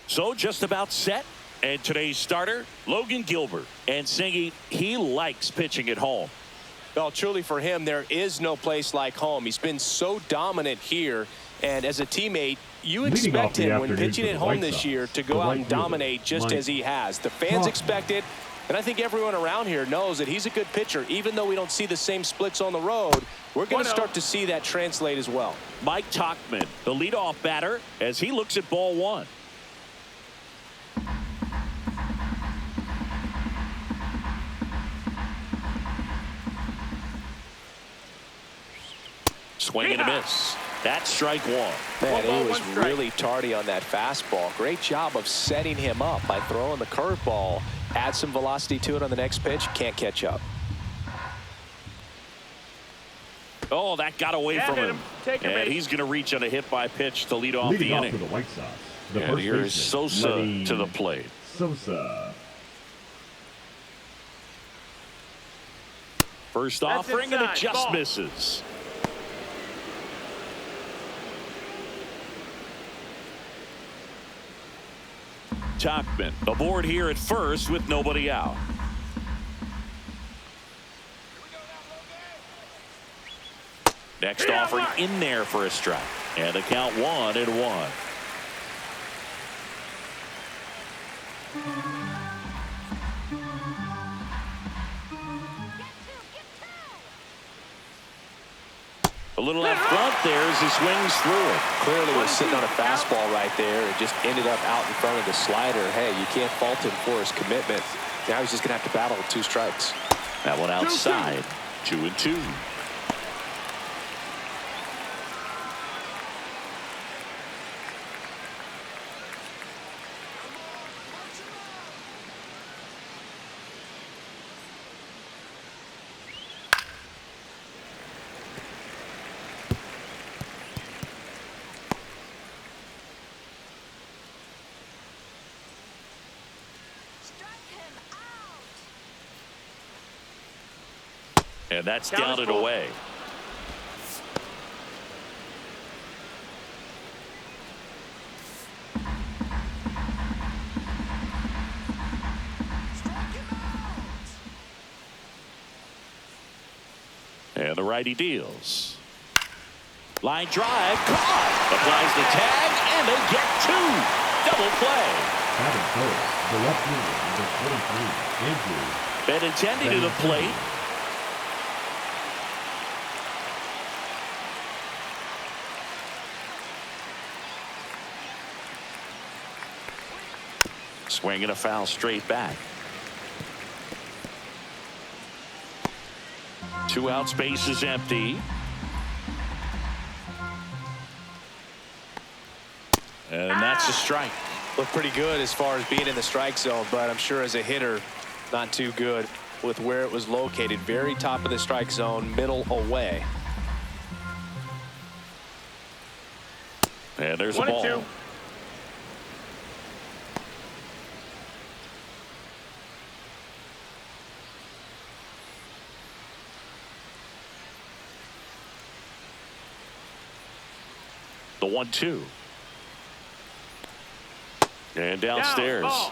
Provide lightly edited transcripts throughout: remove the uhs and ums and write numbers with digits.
So just about set. And today's starter, Logan Gilbert. And singing, he likes pitching at home. Well, truly for him, there is no place like home. He's been so dominant here. And as a teammate, you expect him when pitching at home this year to go out and dominate just as he has. The fans expect it. And I think everyone around here knows that he's a good pitcher. Even though we don't see the same splits on the road, we're going to start to see that translate as well. Mike Tauchman, the leadoff batter, as he looks at ball one. Swing and a miss. That's strike one. Man, he was really tardy on that fastball. Great job of setting him up by throwing the curveball. Add some velocity to it on the next pitch. Can't catch up. Oh, that got away from him. And he's going to reach on a hit by pitch to lead off the inning. For the White Sox, and here's Sosa to the plate. Sosa. First offering and it just misses. Tauchman aboard here at first with nobody out. Next offering in there for a strike. And the count 1-1. A little left front there as he swings through it. Clearly was sitting on a fastball right there. It just ended up out in front of the slider. Hey, you can't fault him for his commitment. Now he's just going to have to battle with 2 strikes. That one outside. 2-2. And that's down and away. And the righty deals. Line drive, caught. Applies the tag, and they get 2. Double play. The left fielder, number 23, Andrew. Benintendi to the plate. Swing and a foul straight back. 2 out, space is empty. And that's a strike. Looked pretty good as far as being in the strike zone, but I'm sure as a hitter, not too good with where it was located. Very top of the strike zone, middle away. And there's a ball. The 1-2. And downstairs. Down,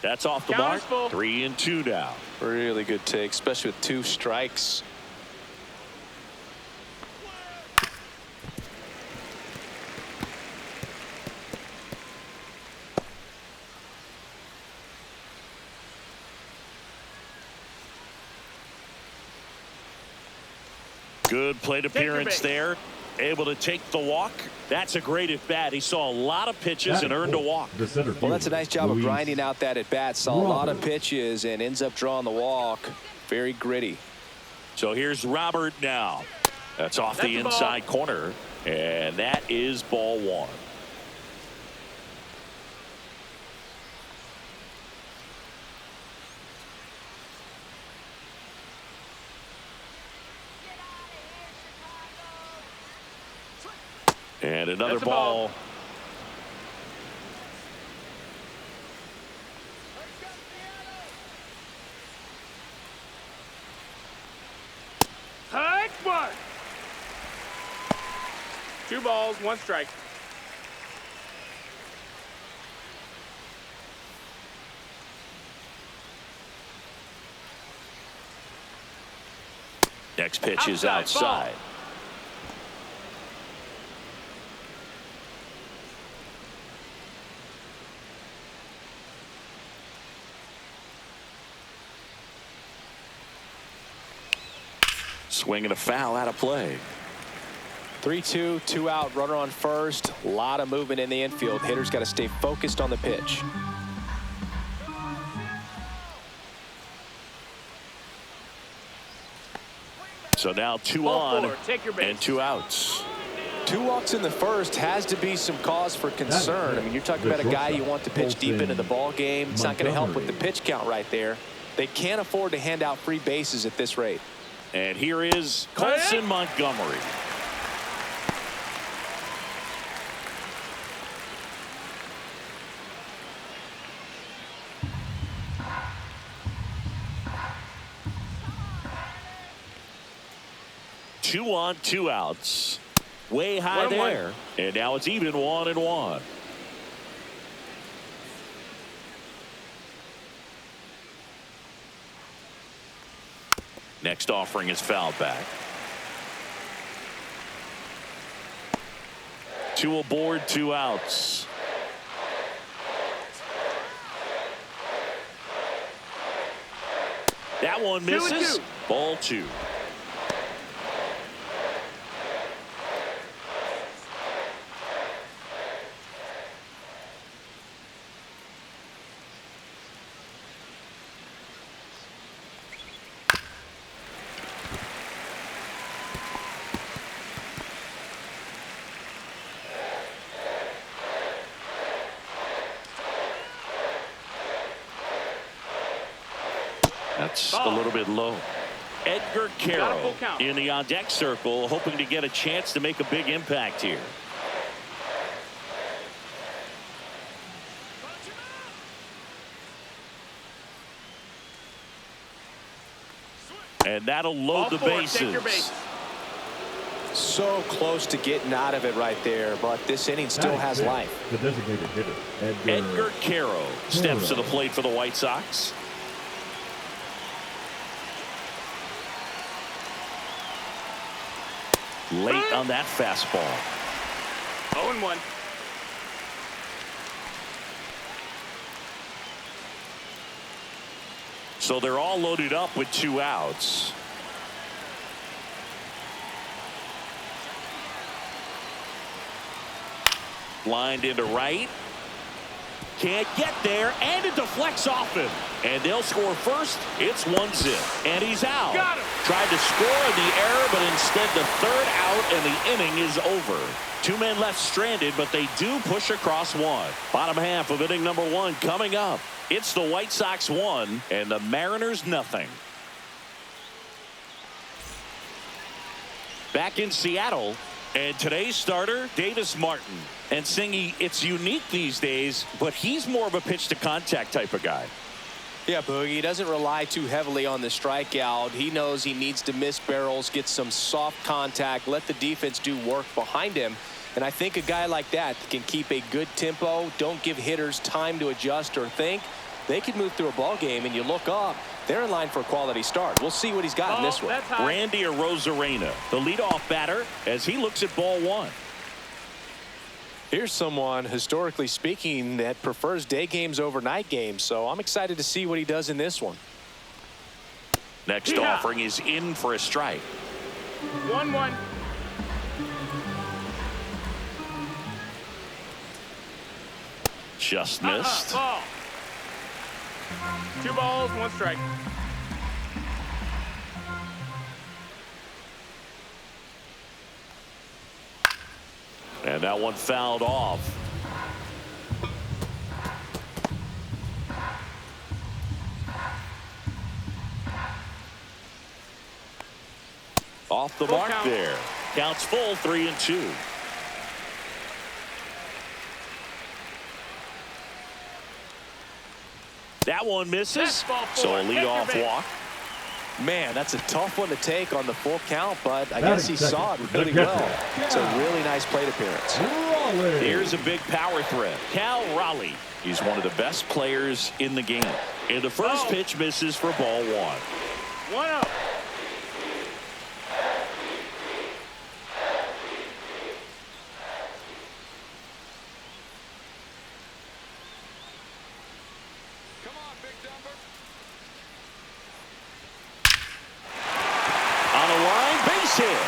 That's off the mark. 3-2 now. Really good take, especially with 2 strikes. Good plate appearance there. Able to take the walk. That's a great at bat. He saw a lot of pitches and earned a walk. Well, that's a nice job of grinding out that at bat. Saw a lot of pitches and ends up drawing the walk. Very gritty. So here's Robert now. That's off the inside corner. And that is ball 1. And another ball. Hike one. 2 balls, 1 strike. Next pitch is outside. Swing and a foul out of play. 3-2, 2 out, runner on first. A lot of movement in the infield. Hitter's got to stay focused on the pitch. So now 2 on and 2 outs. 2 walks in the first has to be some cause for concern. I mean, you're talking about a guy you want to pitch deep into the ball game. It's not going to help with the pitch count right there. They can't afford to hand out free bases at this rate. And here is Colson Montgomery. Two on, 2 outs. Way high there. And now it's even 1-1. Next offering is fouled back. 2 aboard, 2 outs. That one misses. Ball 2. That's a little bit low. Edgar Carroll in the on-deck circle, hoping to get a chance to make a big impact here. And that'll load the bases. So close to getting out of it right there, but this inning still has life. The designated hitter, Edgar Carroll steps to the plate for the White Sox. Late on that fastball. 0-1. So they're all loaded up with 2 outs. Lined into right. Can't get there, and it deflects off him. And they'll score first. It's 1-0. And he's out. Got him. Tried to score in the error, but instead the 3rd out, and the inning is over. 2 men left stranded, but they do push across 1. Bottom half of inning number 1 coming up. It's the White Sox 1 and the Mariners nothing. Back in Seattle, and today's starter, Davis Martin. And Singy, it's unique these days, but he's more of a pitch to contact type of guy. Yeah, Boogie, he doesn't rely too heavily on the strikeout. He knows he needs to miss barrels, get some soft contact, let the defense do work behind him. And I think a guy like that can keep a good tempo, don't give hitters time to adjust or think. They can move through a ball game, and you look up, they're in line for a quality start. We'll see what he's got in this one. Randy Arozarena, the leadoff batter, as he looks at ball 1. Here's someone, historically speaking, that prefers day games over night games. So I'm excited to see what he does in this one. Next offering is in for a strike. 1-1. Just missed. Ball. 2 balls, 1 strike. And that one fouled off. Off the mark there. Counts full, 3-2. That one misses. Ball So a four. leadoff walk. Man, that's a tough one to take on the full count, but I guess he saw it really well. It's a really nice plate appearance. Here's a big power threat. Cal Raleigh. He's one of the best players in the game. And the first pitch misses for ball one. 1-0. On the line, base hit.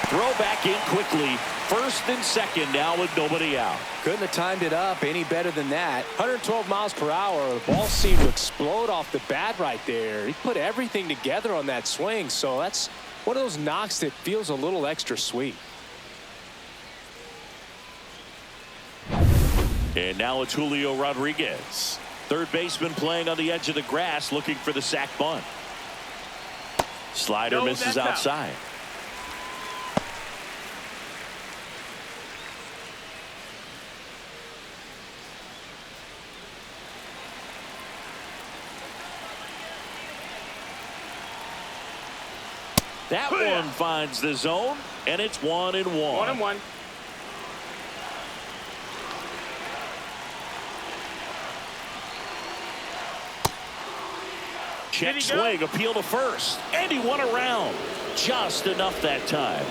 Throw back in quickly. First and second now with nobody out. Couldn't have timed it up any better than that. 112 miles per hour. The ball seemed to explode off the bat right there. He put everything together on that swing, so that's one of those knocks that feels a little extra sweet. And now it's Julio Rodriguez. Third baseman playing on the edge of the grass looking for the sac bunt. Slider misses outside. That one finds the zone, and it's 1-1. 1-1. Check swing, appeal to first, and he won around. Just enough that time.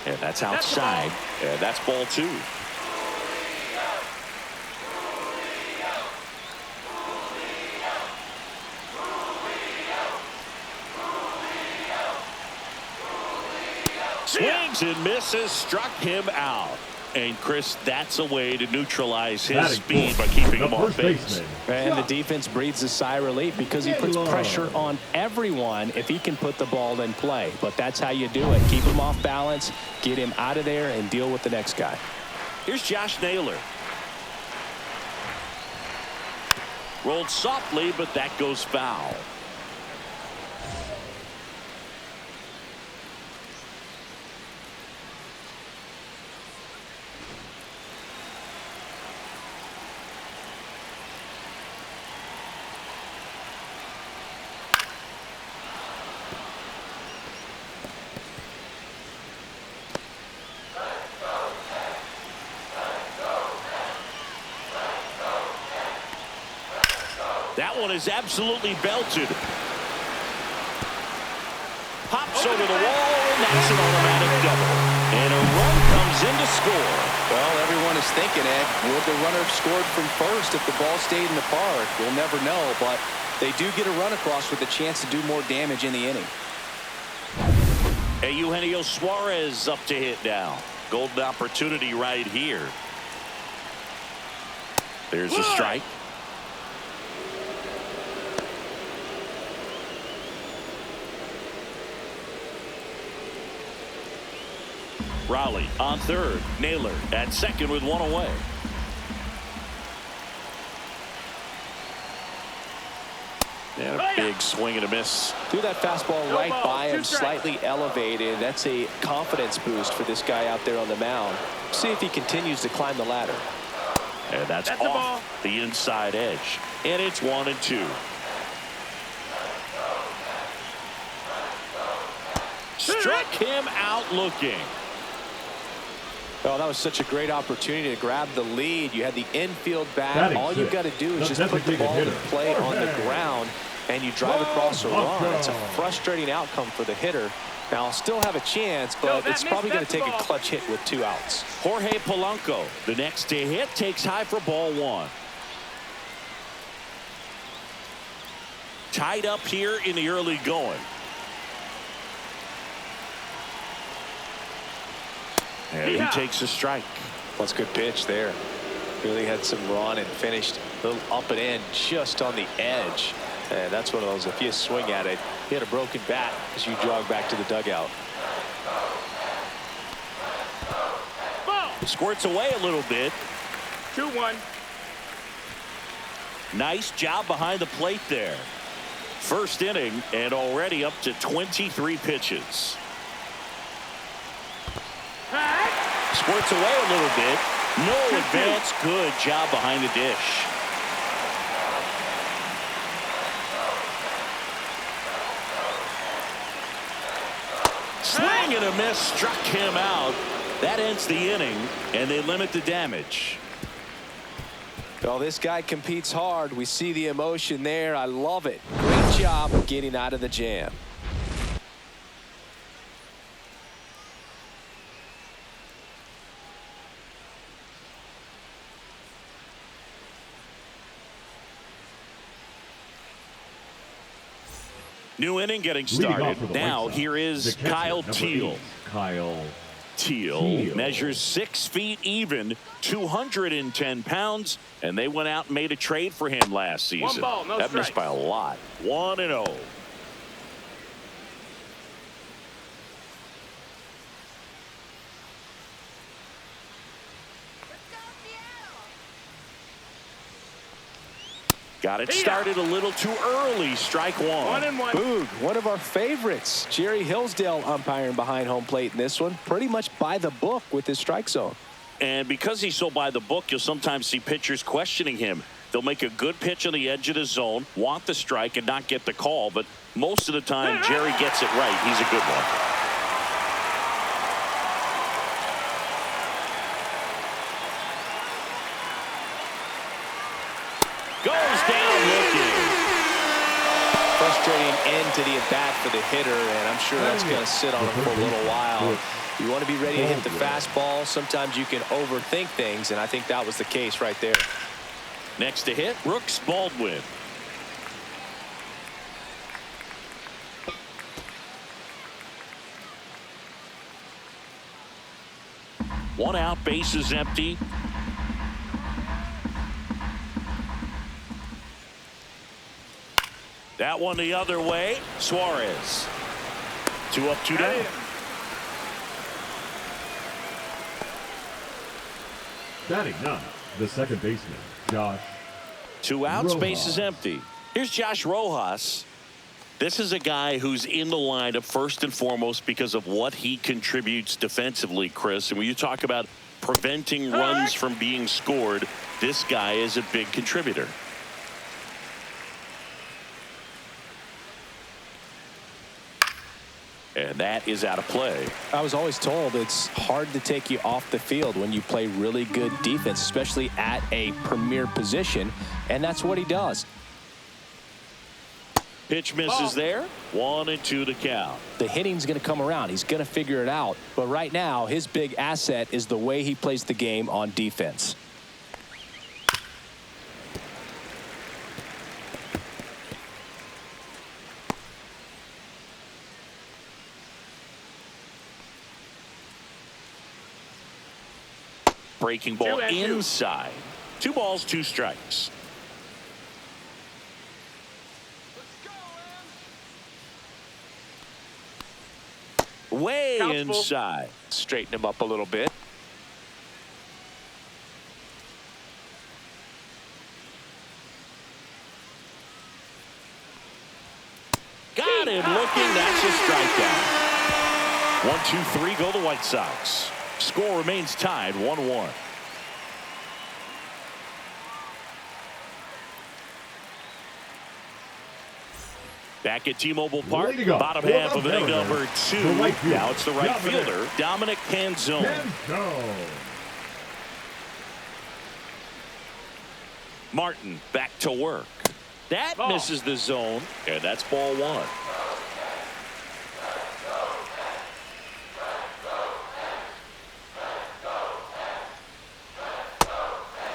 And that's outside, and that's ball two. Swings and misses, struck him out. And Chris, that's a way to neutralize his speed by keeping him off base. And the defense breathes a sigh of relief because he puts pressure on everyone if he can put the ball in play. But that's how you do it. Keep him off balance, get him out of there, and deal with the next guy. Here's Josh Naylor. Rolled softly, but that goes foul. That one is absolutely belted. Pops over the wall, and that's an automatic double. And a run comes in to score. Well, everyone is thinking, Ed, would the runner have scored from first if the ball stayed in the park? We'll never know, but they do get a run across with a chance to do more damage in the inning. Hey, Eugenio Suarez up to hit now. Golden opportunity right here. There's a strike. Raleigh on third. Naylor at second with one away. And a big swing and a miss. Threw that fastball right by him, slightly elevated. That's a confidence boost for this guy out there on the mound. See if he continues to climb the ladder. And that's off the inside edge. And it's 1-2. Struck him out looking. Oh, that was such a great opportunity to grab the lead. You had the infield bat. All you've got to do is just put the ball in play on the ground, and you drive across a run. It's a frustrating outcome for the hitter. Now, I'll still have a chance, but it's probably going to take a clutch hit with 2 outs. Jorge Polanco, the next to hit, takes high for ball one. Tied up here in the early going. And he takes a strike. That's a good pitch there. Really had some run and finished a little up and in just on the edge. And that's one of those, if you swing at it, you hit a broken bat as you jog back to the dugout. Squirts away a little bit. 2-1. Nice job behind the plate there. First inning and already up to 23 pitches. Squirts away a little bit. No advance. Good job behind the dish. Swing and a miss, struck him out. That ends the inning, and they limit the damage. Well, this guy competes hard. We see the emotion there. I love it. Great job of getting out of the jam. New inning getting started. Now here is Kyle Teal. Teal measures 6 feet even, 210 pounds, and they went out and made a trade for him last season. One ball, no that missed by a lot. 1-0. Got it started a little too early. Strike one. 1-1. Boog, one of our favorites. Jerry Hillsdale umpiring behind home plate in this one. Pretty much by the book with his strike zone. And because he's so by the book, you'll sometimes see pitchers questioning him. They'll make a good pitch on the edge of the zone, want the strike, and not get the call. But most of the time, Jerry gets it right. He's a good one. Goes down looking. Frustrating end to the at-bat for the hitter, and I'm sure that's going to sit on him for a little while. You want to be ready to hit the fastball. Sometimes you can overthink things, and I think that was the case right there. Next to hit, Brooks Baldwin. One out, bases empty. That one the other way. Suarez. 2 up, 2 down. Batting ninth, the second baseman, Josh. 2 outs, base is empty. Here's Josh Rojas. This is a guy who's in the lineup first and foremost because of what he contributes defensively, Chris. And when you talk about preventing runs from being scored, this guy is a big contributor. And that is out of play. I was always told it's hard to take you off the field when you play really good defense, especially at a premier position, and that's what he does. Pitch misses there. 1-2 to count. The hitting's going to come around. He's going to figure it out. But right now, his big asset is the way he plays the game on defense. Breaking ball inside. 2 balls, 2 strikes. Way inside. Straighten him up a little bit. Got him looking. That's a strikeout. 1-2-3 go the White Sox. Score remains tied 1-1. Back at T-Mobile Park, bottom half of inning number 2. Now it's the right fielder, Dominic Canzone. Martin back to work. That misses the zone, and that's ball 1.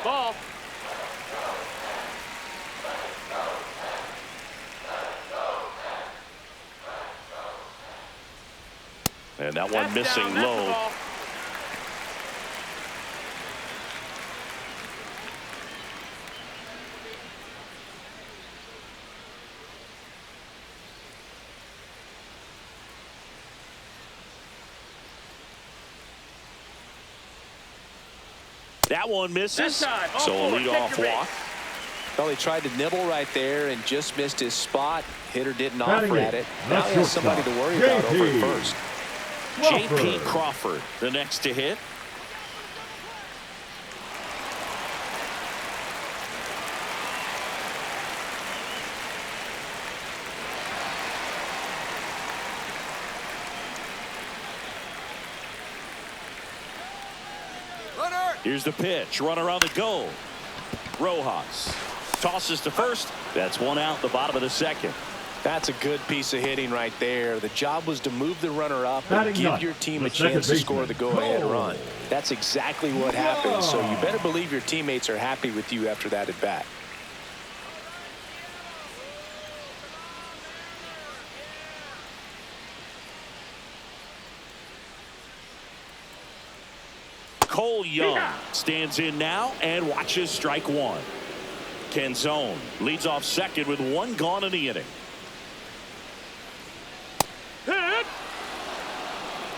Ball. And that one missing low. That one misses. So a leadoff walk. Well, he tried to nibble right there and just missed his spot. Hitter didn't offer at it. Now he has somebody to worry about over at first. J.P. Crawford, the next to hit. Here's the pitch. Runner on the go. Rojas tosses to first. That's one out, the bottom of the second. That's a good piece of hitting right there. The job was to move the runner up and give your team a chance to score the go-ahead run. That's exactly what happened, so you better believe your teammates are happy with you after that at bat. Cole Young stands in now and watches strike one. Canzone leads off second with one gone in the inning.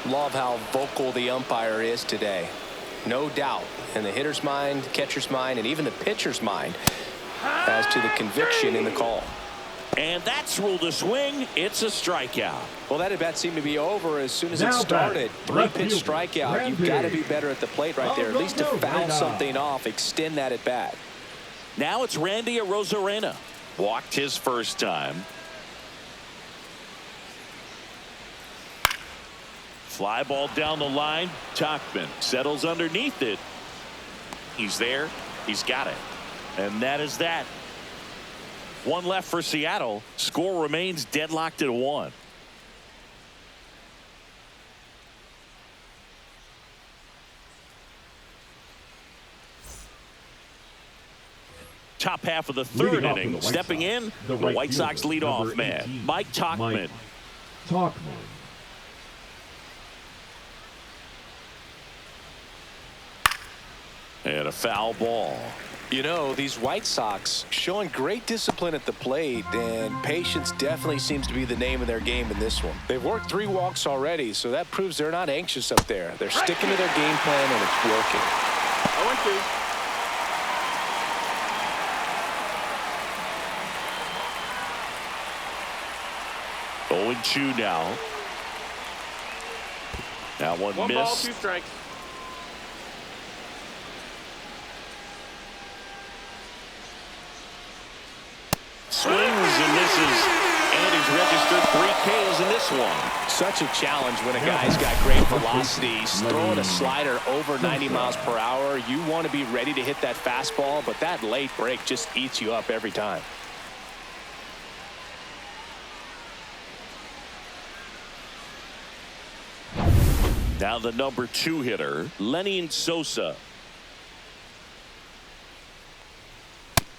Love how vocal the umpire is today. No doubt in the hitter's mind, catcher's mind, and even the pitcher's mind as to the conviction in the call. And that's ruled a swing. It's a strikeout. Well, that at bat seemed to be over as soon as it started. Three-pitch strikeout. You've got to be better at the plate right there, at least to foul something off, extend that at bat. Now it's Randy Arozarena. Walked his first time. Fly ball down the line. Tauchman settles underneath it. He's there. He's got it. And that is that. One left for Seattle. Score remains deadlocked at 1. Top half of the third inning. Stepping in, the White Sox leadoff man, Mike Tauchman. And a foul ball. You know, these White Sox showing great discipline at the plate, and patience definitely seems to be the name of their game in this one. They've worked 3 walks already, so that proves they're not anxious up there. They're sticking to their game plan, and it's working. 0-2 now. Now one ball, miss. 2 strikes. Swings and misses, and he's registered 3 Ks in this one. Such a challenge when a guy's got great velocity. He's throwing a slider over 90 miles per hour. You want to be ready to hit that fastball, but that late break just eats you up every time. Now the number 2 hitter, Lenny Sosa.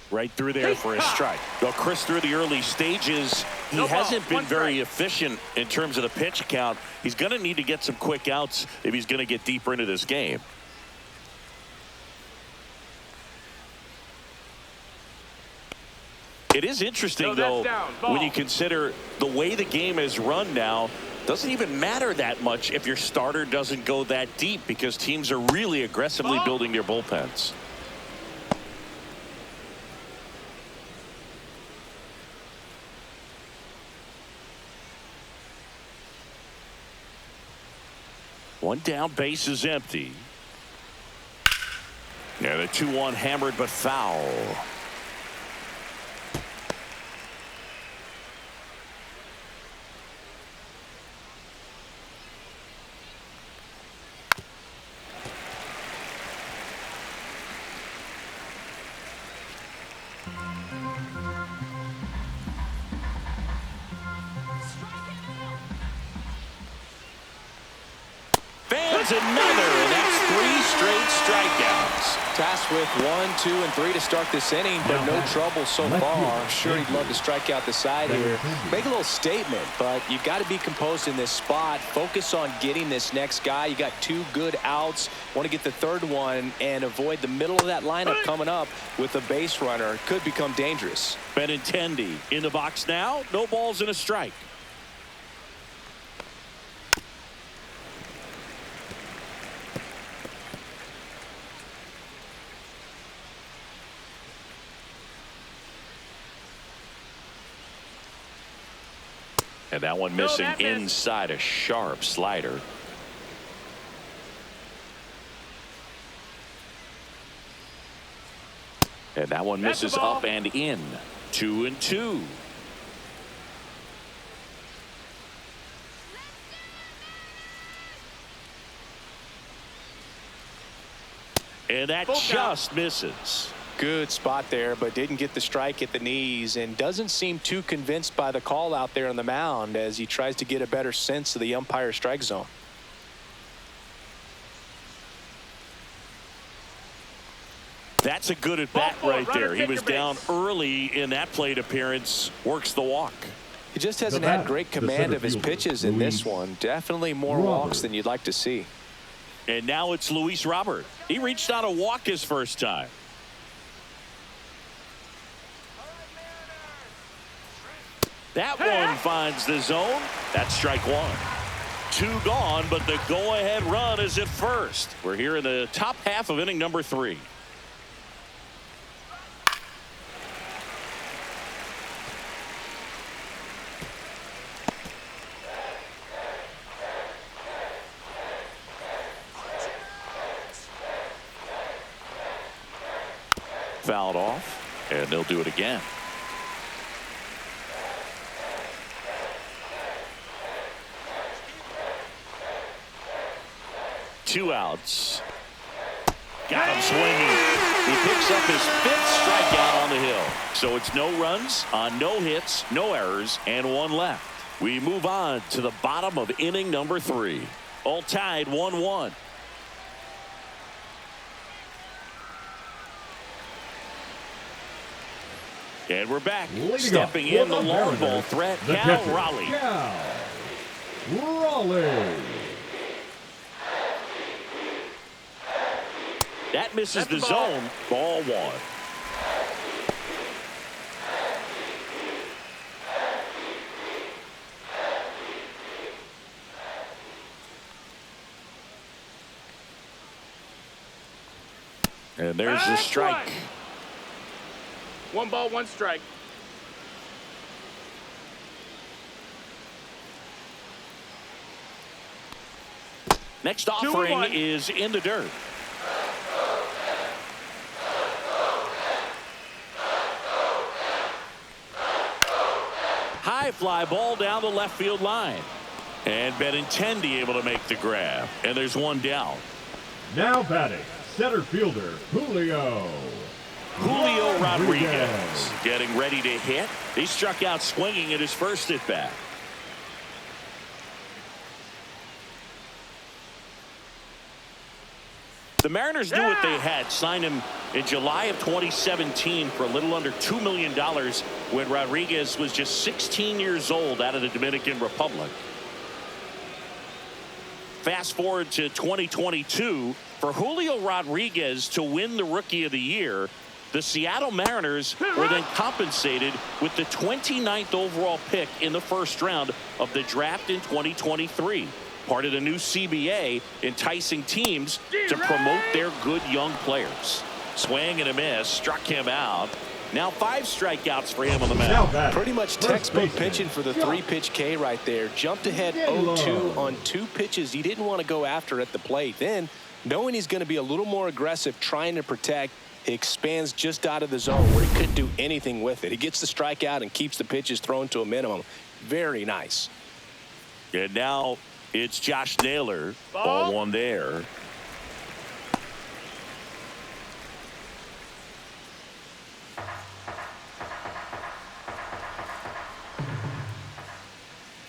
Right through there for a strike. Well, Chris, through the early stages, he hasn't been very efficient in terms of the pitch count. He's going to need to get some quick outs if he's going to get deeper into this game. It is interesting, though, when you consider the way the game is run now. Doesn't even matter that much if your starter doesn't go that deep, because teams are really aggressively building their bullpens. One down, base is empty. Yeah, the 2-1 hammered but foul. Another, and that's 3 straight strikeouts. Tasked with 1, 2, and 3 to start this inning, but no trouble so far. I'm sure he'd love to strike out the side here. Make a little statement, but you've got to be composed in this spot. Focus on getting this next guy. You got 2 good outs. Want to get the 3rd one and avoid the middle of that lineup coming up with a base runner. Could become dangerous. Benintendi in the box now. No balls and a strike. And that one missing inside, a sharp slider. And that one misses up and in. 2-2. And that just misses. Good spot there, but didn't get the strike at the knees, and doesn't seem too convinced by the call out there on the mound as he tries to get a better sense of the umpire strike zone. That's a good at bat right there. He was down early in that plate appearance. Works the walk. He just hasn't had great command of his pitches in this one. Definitely more walks than you'd like to see. And now it's Luis Robert. He reached on a walk his first time. That one finds the zone. That's strike one. 2 gone, but the go-ahead run is at first. We're here in the top half of inning number 3. Fouled off, and they'll do it again. Two outs. Got him swinging. He picks up his 5th strikeout on the hill. So it's no runs on no hits, no errors, and 1 left. We move on to the bottom of inning number 3. All tied 1-1. And we're back. Stepping in the long ball threat, Cal Raleigh. That misses the zone. Ball 1. And there's the strike. 1 ball, 1 strike. Next offering is in the dirt. High fly ball down the left field line. And Benintendi able to make the grab. And there's 1 down. Now batting, center fielder, Julio Rodriguez getting ready to hit. He struck out swinging at his first at bat. The Mariners knew what they had. Signed him in July of 2017 for a little under $2 million when Rodriguez was just 16 years old out of the Dominican Republic. Fast forward to 2022. For Julio Rodriguez to win the Rookie of the Year, the Seattle Mariners were then compensated with the 29th overall pick in the first round of the draft in 2023. Part of the new CBA, enticing teams to promote their good young players. Swing and a miss, struck him out. Now 5 strikeouts for him on the mound. Pretty much textbook pitching for the 3-pitch K right there. Jumped ahead 0-2 on 2 pitches he didn't want to go after at the plate. Then, knowing he's going to be a little more aggressive trying to protect, he expands just out of the zone where he couldn't do anything with it. He gets the strikeout and keeps the pitches thrown to a minimum. Very nice. And now it's Josh Naylor. Ball 1 there.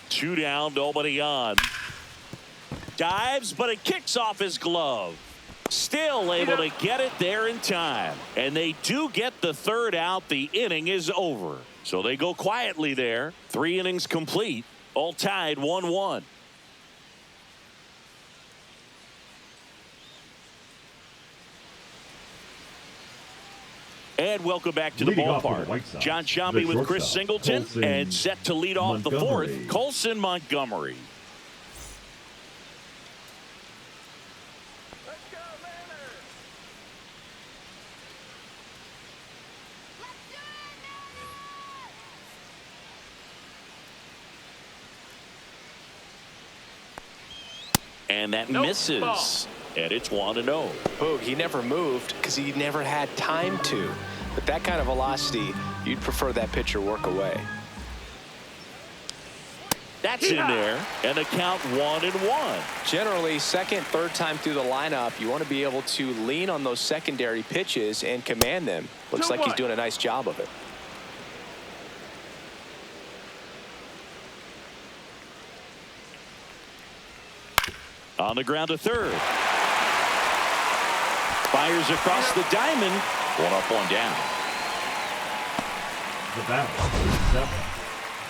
Two down, nobody on. Dives, but it kicks off his glove. Still able to get it there in time. And they do get the 3rd out. The inning is over. So they go quietly there. 3 innings complete. All tied 1-1. And welcome back to the ballpark. John Sciambi with Chris Singleton, and set to lead off the 4th, Colson Montgomery. And that misses. And it's 1-0. Boog, he never moved because he never had time to. But that kind of velocity, you'd prefer that pitcher work away. That That's in there, and the count 1-1. Generally, second, third time through the lineup, you want to be able to lean on those secondary pitches and command them. Looks like he's doing a nice job of it. On the ground to third. Fires across the diamond. 1 up, 1 down. The battle.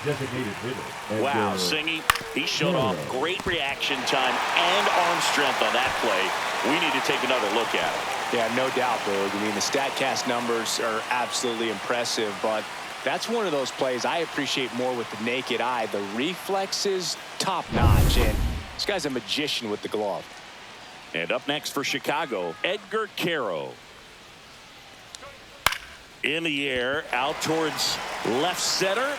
Designated hitter. Wow, Singy, he showed off great reaction time and arm strength on that play. We need to take another look at it. Yeah, no doubt, Boog. I mean, the StatCast numbers are absolutely impressive, but that's one of those plays I appreciate more with the naked eye. The reflexes, top-notch, and this guy's a magician with the glove. And up next for Chicago, Edgar Caro. In the air, out towards left center.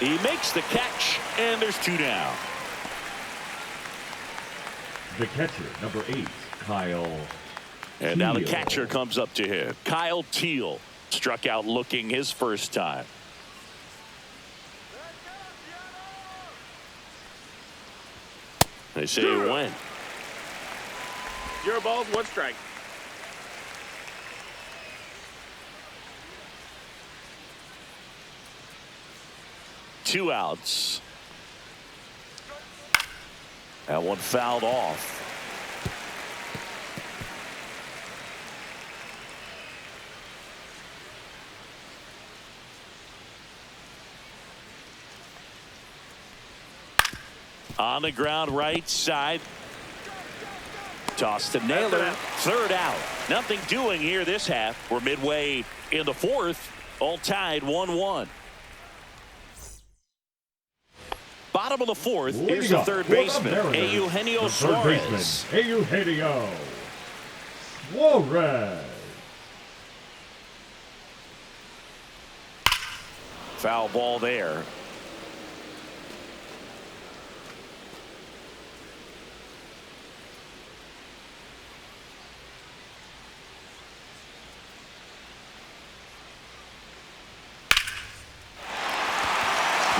He makes the catch, and there's 2 down. The catcher, number 8, Kyle. And now the catcher comes up to him. Kyle Teal struck out looking his first time. They say when. 0 balls, 1 strike. Two outs. That one fouled off. On the ground, right side. Toss to Naylor. 3rd out. Nothing doing here this half. We're midway in the 4th. All tied 1-1. Bottom of the 4th is the third baseman, Eugenio Suarez. Eugenio Suarez. Foul ball there.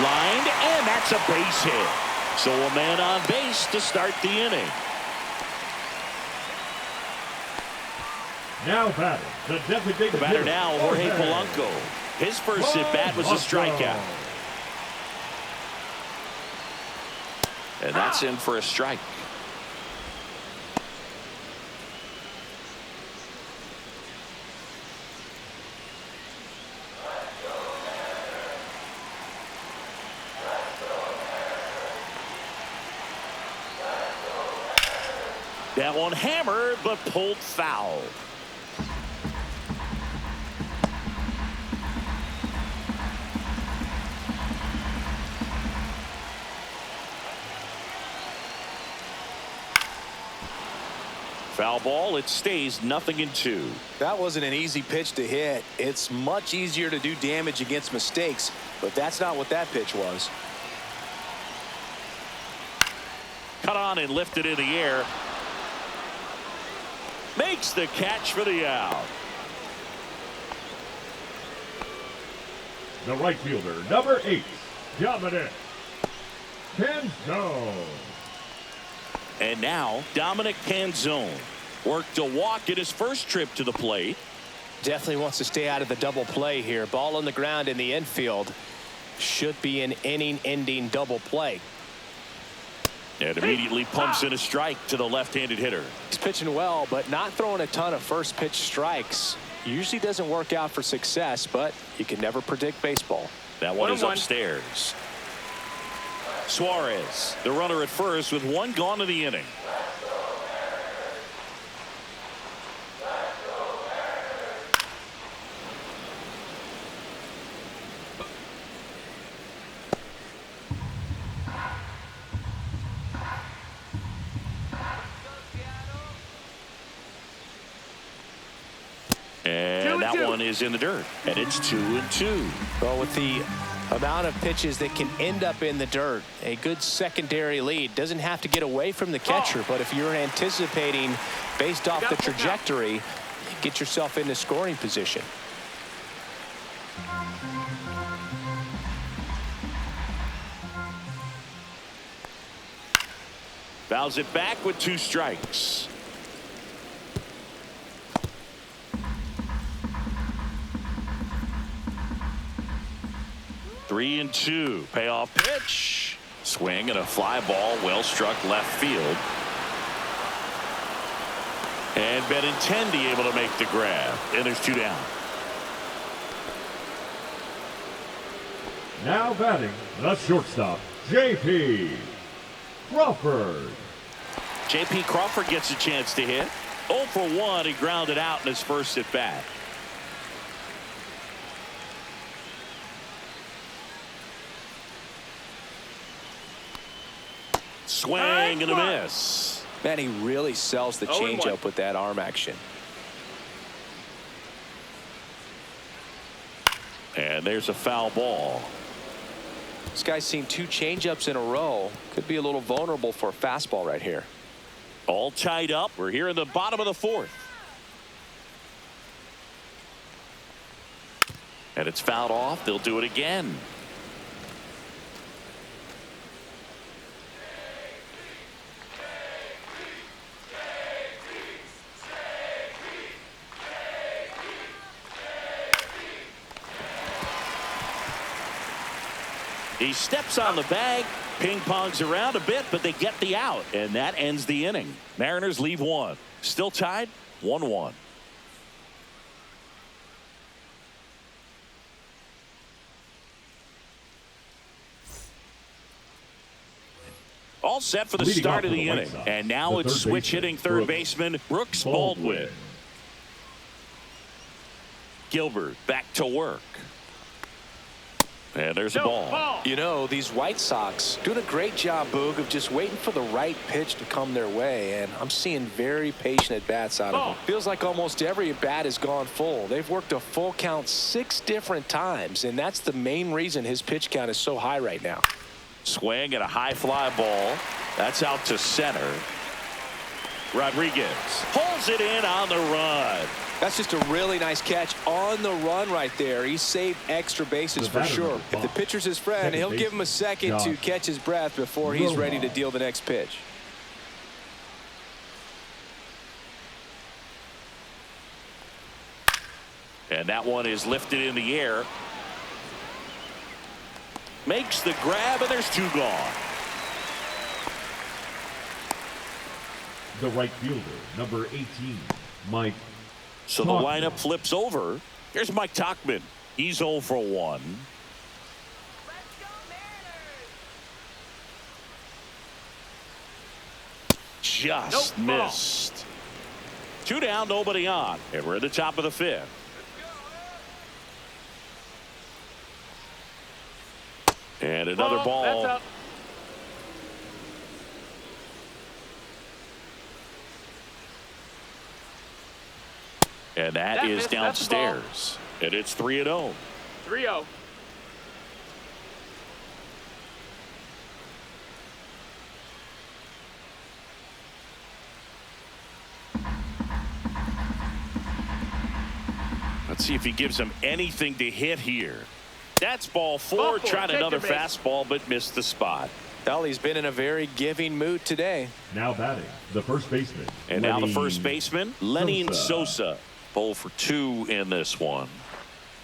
Lined, and that's a base hit. So a man on base to start the inning. Now batting, the designated batter now, Jorge Polanco. His first at bat was a strikeout. And that's in for a strike. That one hammered, but pulled foul. Foul ball. It stays 0-2. That wasn't an easy pitch to hit. It's much easier to do damage against mistakes, but that's not what that pitch was. Cut on and lifted in the air. Makes the catch for the out. The right fielder, number 8, Dominic Canzone. And now Dominic Canzone worked a walk in his first trip to the plate. Definitely wants to stay out of the double play here. Ball on the ground in the infield. Should be an inning-ending double play. And immediately pumps in a strike to the left-handed hitter. He's pitching well, but not throwing a ton of first pitch strikes. Usually doesn't work out for success, but you can never predict baseball. That one is upstairs. Suarez, the runner at first with 1 gone in the inning. And that one is in the dirt, and it's 2-2. Well, with the amount of pitches that can end up in the dirt, a good secondary lead. Doesn't have to get away from the catcher, but if you're anticipating based off the trajectory, get yourself into scoring position. Fouls it back with 2 strikes. Three and 2. Payoff pitch. Swing and a fly ball, well struck left field. And Benintendi able to make the grab. And there's 2 down. Now batting, the shortstop, J.P. Crawford. J.P. Crawford gets a chance to hit. 0 for 1. He grounded out in his first at bat. Swing and a miss. Man, he really sells the changeup with that arm action. And there's a foul ball. This guy's seen 2 changeups in a row. Could be a little vulnerable for a fastball right here. All tied up. We're here in the bottom of the 4th. And it's fouled off. They'll do it again. He steps on the bag, ping-pongs around a bit, but they get the out, and that ends the inning. Mariners leave 1. Still tied, 1-1. All set for the start of the inning. And now it's switch hitting third baseman Brooks Baldwin. Gilbert back to work. And there's a ball. You know, these White Sox doing a great job, Boog, of just waiting for the right pitch to come their way. And I'm seeing very patient at-bats out of them. Feels like almost every at-bat has gone full. They've worked a full count 6 different times, and that's the main reason his pitch count is so high right now. Swing and a high fly ball. That's out to center. Rodriguez pulls it in on the run. That's just a really nice catch on the run right there. He saved extra bases for sure. If the pitcher's his friend, he'll give him a second to catch his breath before he's ready to deal the next pitch. And that one is lifted in the air. Makes the grab, and there's 2 gone. The right fielder, number 18, Mike. So the lineup flips over. Here's Mike Tauchman. He's 0 for 1. Just missed. 2 down, nobody on. And we're at the top of the 5th. And another ball. That's up. And that is downstairs. And it's 3-0. 3-0. Let's see if he gives him anything to hit here. That's ball 4. Tried another fastball, but missed the spot. Well, he's been in a very giving mood today. Now batting, the first baseman. And now the first baseman, Lenny Sosa. 0 for 2 in this one.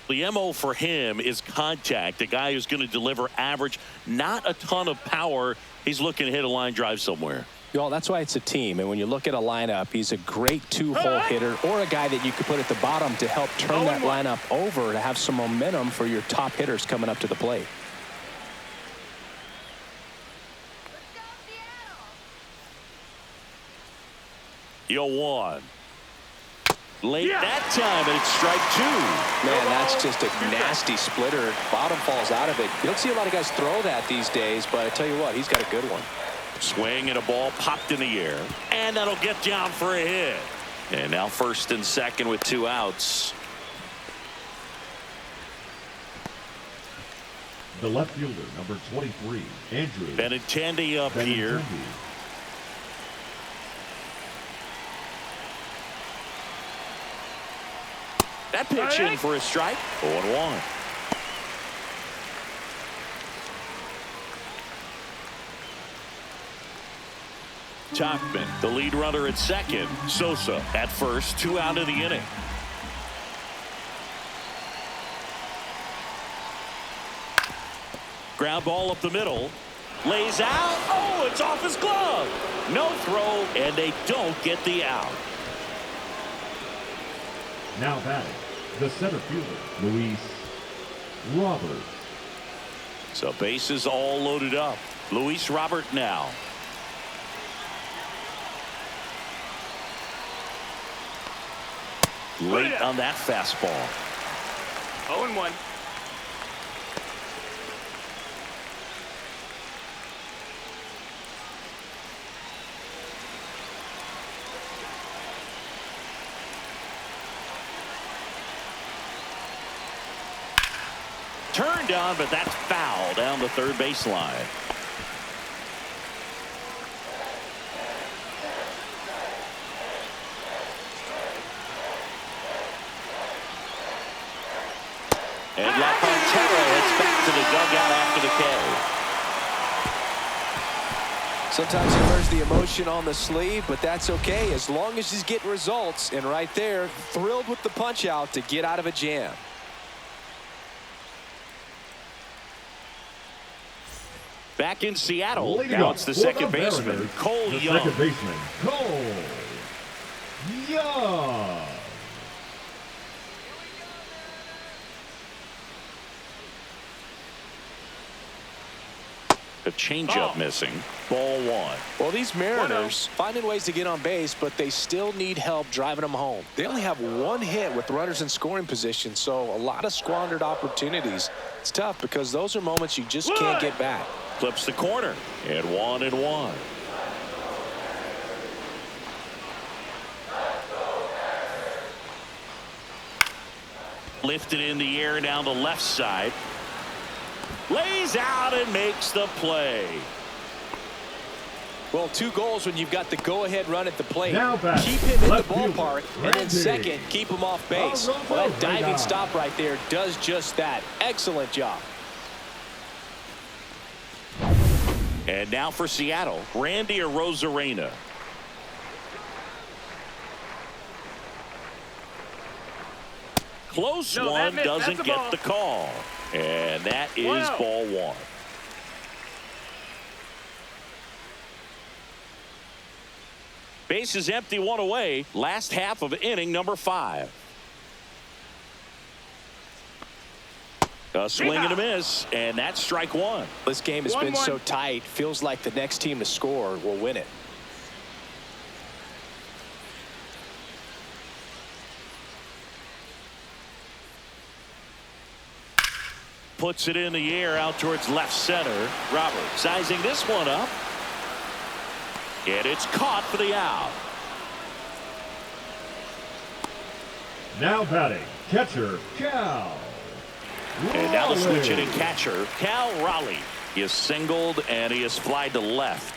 The MO for him is contact. A guy who's going to deliver average, not a ton of power. He's looking to hit a line drive somewhere. Well, that's why it's a team. And when you look at a lineup, he's a great 2-hole hitter, or a guy that you could put at the bottom to help turn that lineup over to have some momentum for your top hitters coming up to the plate. Yo, 1. Late that time, and it's strike 2. Man, that's just a nasty splitter. Bottom falls out of it. You don't see a lot of guys throw that these days, but I tell you what, he's got a good one. Swing and a ball popped in the air, and that'll get down for a hit. And now first and second with 2 outs. The left fielder, number 23, Andrew Benintendi up here. That pitch in for a strike. 0-1. Tachman, the lead runner at second. Sosa at first, 2 out of the inning. Ground ball up the middle. Lays out. Oh, it's off his glove. No throw, and they don't get the out. Now batting, the center fielder, Luis Robert. So bases all loaded up. Luis Robert now. Late on that fastball. 0-1. Turned on, but that's foul down the third baseline. And La Cantera heads back to the dugout after the K. Sometimes he wears the emotion on the sleeve, but that's okay as long as he's getting results. And right there, thrilled with the punch out to get out of a jam. Back in Seattle, now it's the second baseman, Cole Young. Second baseman, Cole Young. A changeup missing. Ball 1. Well, these Mariners finding ways to get on base, but they still need help driving them home. They only have 1 hit with runners in scoring position, so a lot of squandered opportunities. It's tough because those are moments you just can't get back. Clips the corner, and 1-1. Lifted in the air down the left side. Lays out and makes the play. Well, 2 goals when you've got the go-ahead run at the plate. Keep him in the ballpark, and then second, keep him off base. Well, that diving stop right there does just that. Excellent job. And now for Seattle, Randy Arozarena. Close one, doesn't get the call. And that is ball 1. Base is empty, 1 away. Last half of inning number 5. A swing and a miss, and that's strike 1. This game has been so tight. Feels like the next team to score will win it. Puts it in the air out towards left center. Robert sizing this one up. And it's caught for the out. Now batting, catcher, Cal. And now the switch hitting catcher, Cal Raleigh. He is singled and he is flied to left.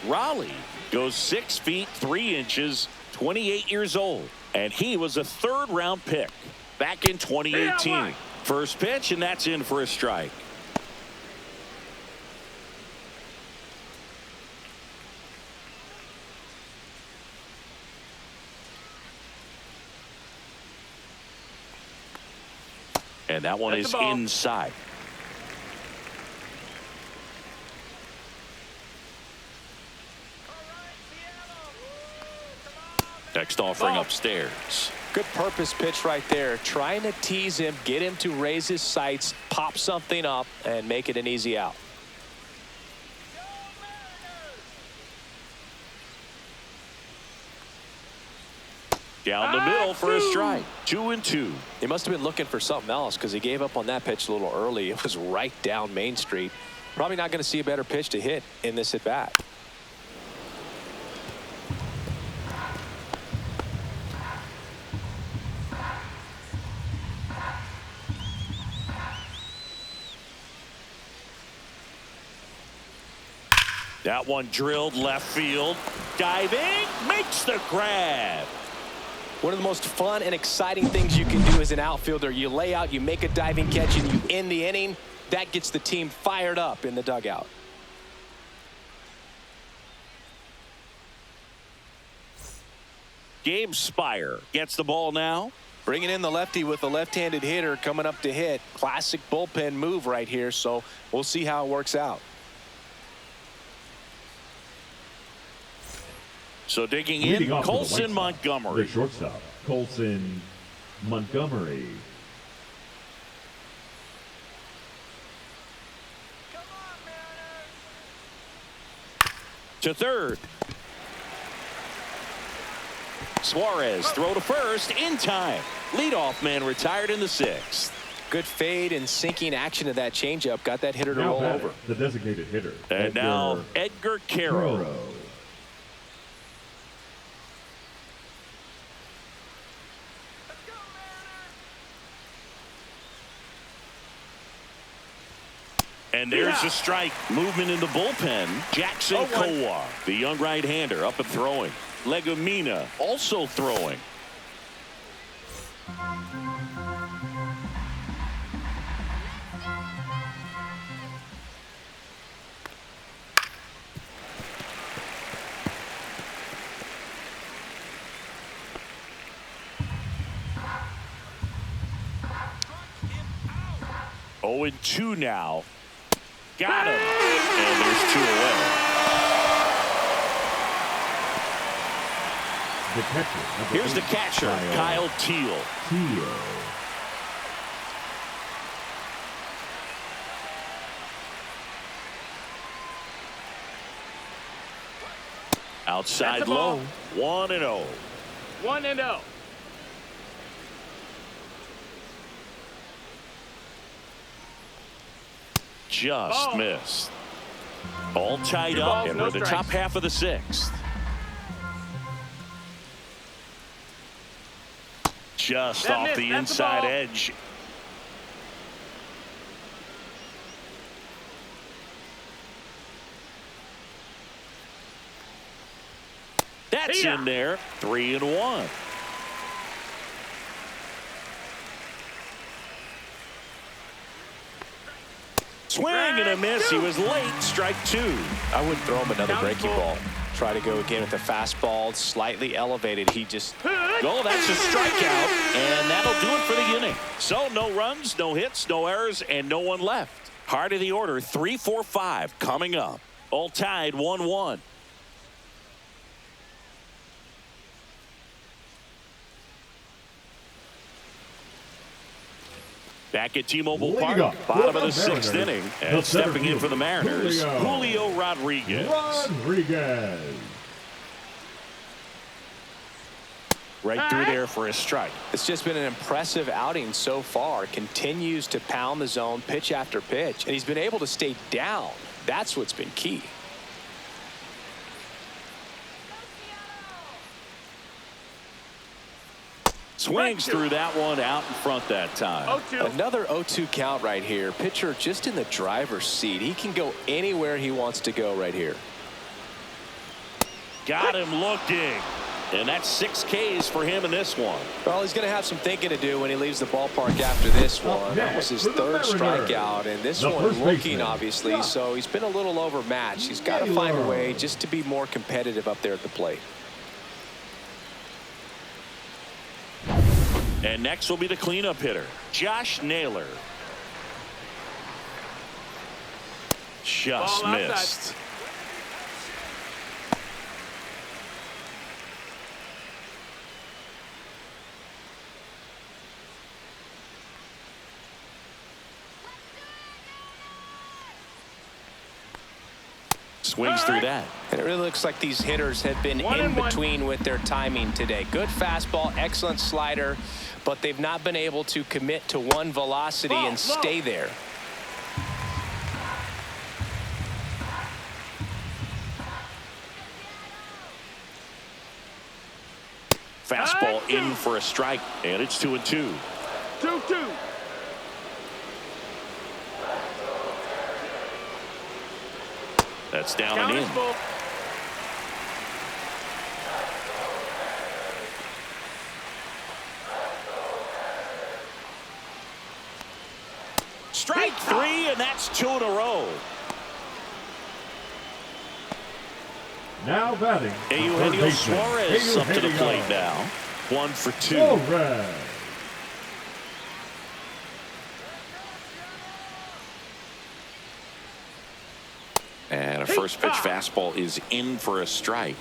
Raleigh goes 6 feet 3 inches, 28 years old. And he was a 3rd round pick back in 2018. First pitch, and that's in for a strike. And that one is inside. Next offering upstairs. Good purpose pitch right there. Trying to tease him, get him to raise his sights, pop something up, and make it an easy out. Down the middle for a strike. 2-2. He must have been looking for something else because he gave up on that pitch a little early. It was right down Main Street. Probably not going to see a better pitch to hit in this at bat. That one drilled left field. Diving, makes the grab. One of the most fun and exciting things you can do as an outfielder. You lay out, you make a diving catch, and you end the inning. That gets the team fired up in the dugout. Gabe Spire gets the ball now. Bringing in the lefty with the left-handed hitter coming up to hit. Classic bullpen move right here, so we'll see how it works out. So digging in, Colson Montgomery. The shortstop, Colson Montgomery. To third. Suarez throw to first in time. Leadoff man retired in the 6th. Good fade and sinking action to that changeup. Got that hitter to roll over. The designated hitter. And now Edgar Caro. And there's a strike. Movement in the bullpen. Jackson Kowar, the young right-hander, up and throwing. Legumina also throwing. Oh, and 2 now. Got him. And there's 2 away. The catcher. Here's the catcher, Kyle Teal. Outside low. 1-0. 1-0. Just missed. All tied up, and we're the top half of the 6th. Just off the inside edge. That's in there. 3-1. Swing and a miss. He was late. Strike 2. I wouldn't throw him another breaking ball. Try to go again with the fastball, slightly elevated. He just... Oh, that's a strikeout, and that'll do it for the inning. So no runs, no hits, no errors, and no one left. Heart of the order, 3, 4, 5 coming up. All tied 1-1. Back at T-Mobile Park, bottom of the 6th inning, and stepping in for the Mariners, Julio Rodriguez. Right through there for a strike. It's just been an impressive outing so far. Continues to pound the zone pitch after pitch, and he's been able to stay down. That's what's been key. Swings through that one out in front that time. Another 0-2 count right here. Pitcher just in the driver's seat. He can go anywhere he wants to go right here. Got him looking. And that's 6 Ks for him in this one. Well, he's going to have some thinking to do when he leaves the ballpark after this one. That was his 3rd strikeout, and this one looking, obviously, so he's been a little overmatched. He's got to find a way just to be more competitive up there at the plate. And next will be the cleanup hitter, Josh Naylor. Just missed. Swings through that. And it really looks like these hitters have been in between with their timing today. Good fastball, excellent slider, but they've not been able to commit to one velocity and stay there. Fastball in for a strike, and it's 2-2. 2-2. That's down and in. Strike 3, and that's 2 in a row. Now batting. Eugenio Suarez up to the plate now. 1 for 2. Suarez. And a first pitch fastball is in for a strike.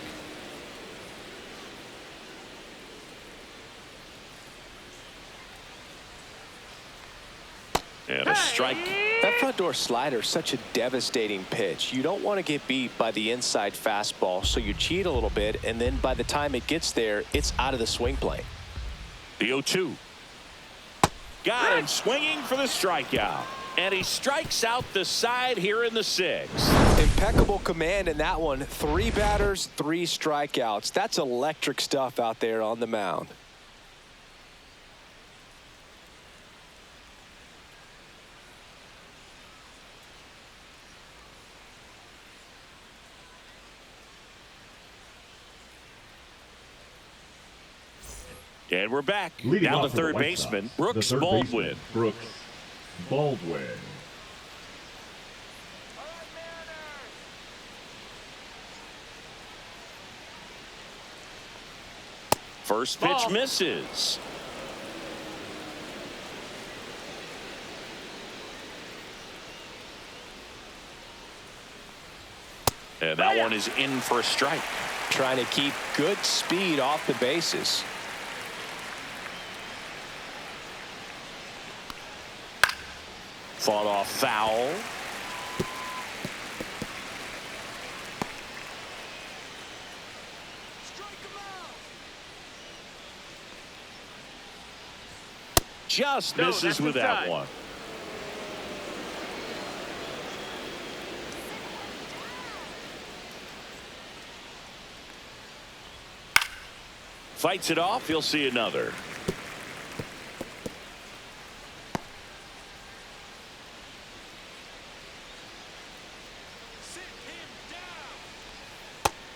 And a strike. That front door slider is such a devastating pitch. You don't want to get beat by the inside fastball, so you cheat a little bit, and then by the time it gets there, it's out of the swing plane. The 0-2. Got him swinging for the strikeout. And he strikes out the side here in the 6th. Impeccable command in that one. 3 batters, 3 strikeouts. That's electric stuff out there on the mound. And we're back. Leading Down off to for the third White baseman, Sox, Brooks the third Baldwin. baseman, Brooks Baldwin. First pitch misses. And that one is in for a strike. Trying to keep good speed off the bases. Fought off foul. Just misses with that one. Fights it off. He'll see another.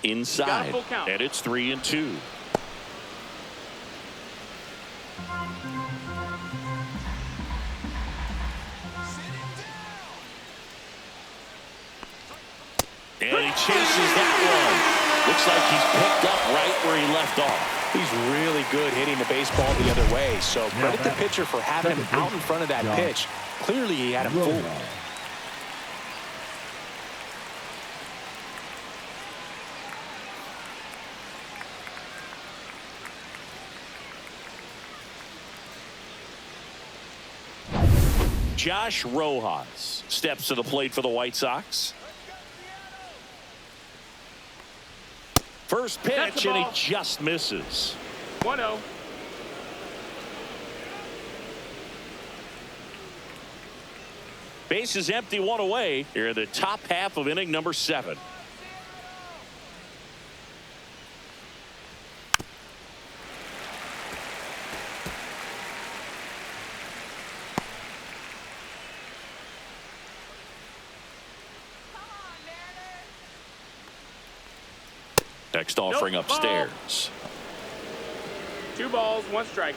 Inside, and it's 3-2. And he chases that one. Looks like he's picked up right where he left off. He's really good hitting the baseball the other way. So credit the pitcher for having him out in front of that pitch. Clearly he had him fooled. Josh Rojas steps to the plate for the White Sox. First pitch, and he just misses. 1-0. Base is empty, 1 away. Here in the top half of inning number 7. Next offering upstairs. 2 balls, 1 strike.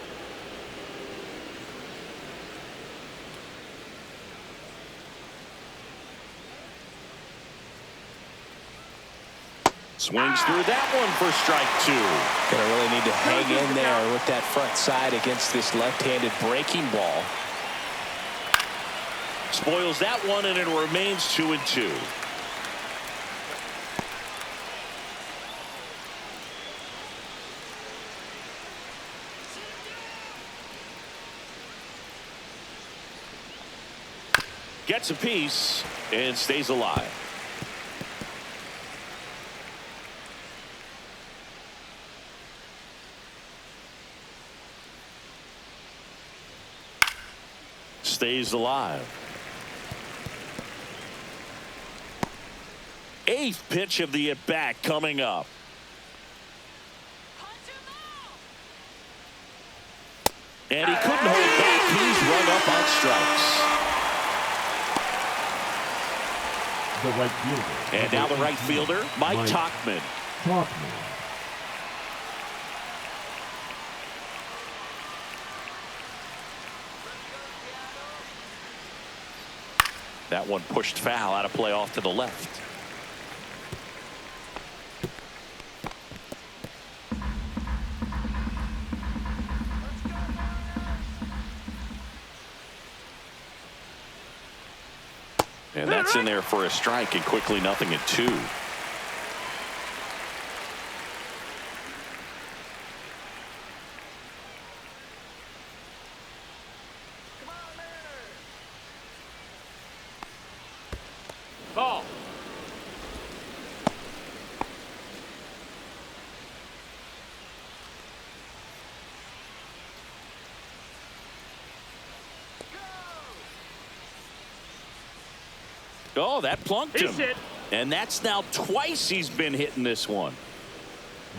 Swings through that one for strike 2. Gonna really need to hang in there with that front side against this left-handed breaking ball. Spoils that one, and it remains 2-2. Gets a piece and stays alive. Stays alive. 8th pitch of the at-bat coming up. And he couldn't hold back. He's run up on strikes. The right fielder. And now the right fielder, Mike Tauchman. That one pushed foul, out of play off to the left. That's in there for a strike, and quickly 0-2. Ball. Oh, that plunked He's him. hit. And that's now twice he's been hitting this one.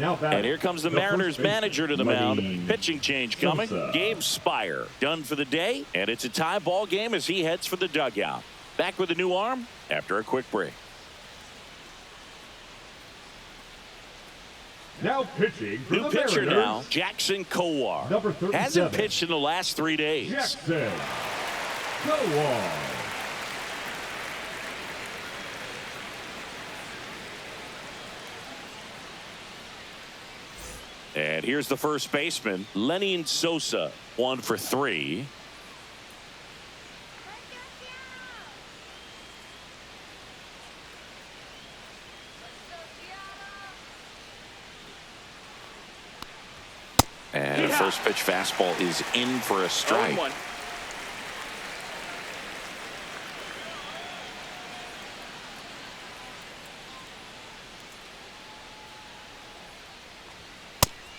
Now batting, And here comes the first Mariners baseman, manager to the mound. Pitching change coming. Sosa. Gabe Spire done for the day, and it's a tie ball game as he heads for the dugout. Back with a new arm after a quick break. Now pitching for New the pitcher Mariners, now, Jackson Kowar. Number 37. Hasn't pitched in the last 3 days. Jackson Kowar. And here's the first baseman, Lenny Sosa, 1 for 3. And the first pitch fastball is in for a strike. 0-1.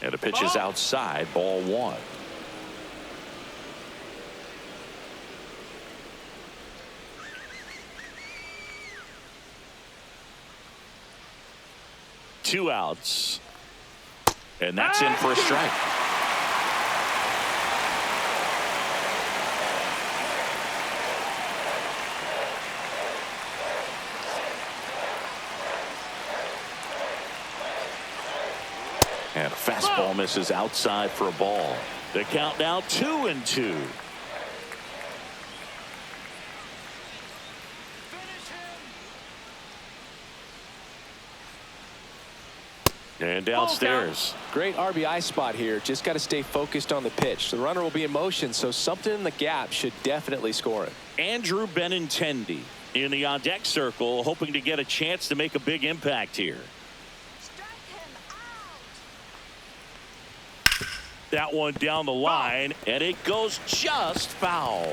And the pitch is outside, ball 1. Two outs. And that's in for a strike. And a fastball misses outside for a ball. The count now 2-2. And downstairs. Great RBI spot here. Just got to stay focused on the pitch. The runner will be in motion, so something in the gap should definitely score it. Andrew Benintendi in the on-deck circle, hoping to get a chance to make a big impact here. That one down the line, and it goes just foul.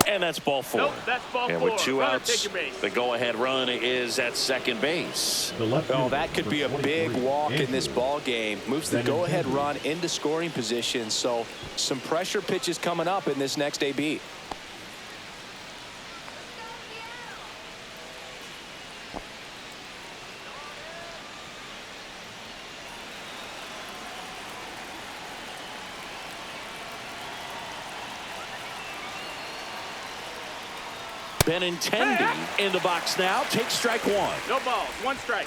And that's ball 4. Nope, that's ball and 4. with 2 Runner, outs, take your base. the go-ahead run is at second base. Oh, that could be a big walk in this ball game. Moves the go-ahead run into scoring position. So some pressure pitches coming up in this next AB. Benintendi in the box now. Takes strike 1. No balls. 1 strike.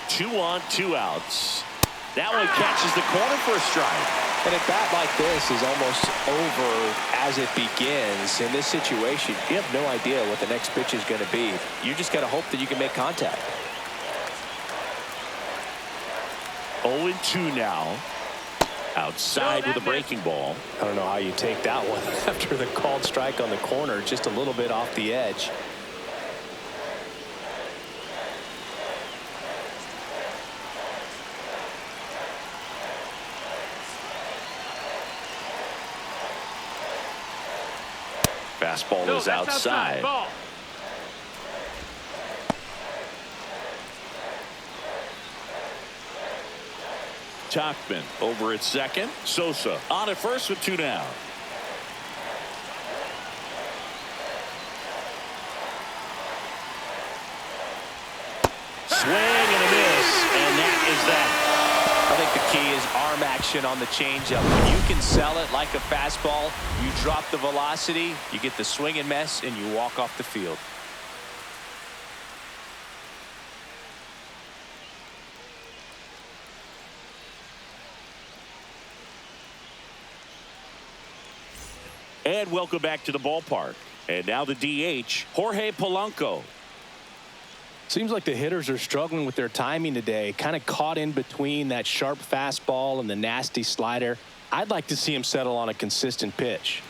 Two on, 2 outs. That one catches the corner for a strike. And a bat like this is almost over as it begins. In this situation, you have no idea what the next pitch is going to be. You just got to hope that you can make contact. 0-2 now. Outside with a breaking ball. I don't know how you take that one after the called strike on the corner, just a little bit off the edge. Fastball is outside. Ball. Tachman over at second. Sosa on at first with 2 down. Swing and a miss, and that is that. I think the key is arm action on the changeup. When you can sell it like a fastball, you drop the velocity, you get the swing and miss, and you walk off the field. And welcome back to the ballpark. And now the DH, Jorge Polanco. Seems like the hitters are struggling with their timing today. Kind of caught in between that sharp fastball and the nasty slider. I'd like to see him settle on a consistent pitch.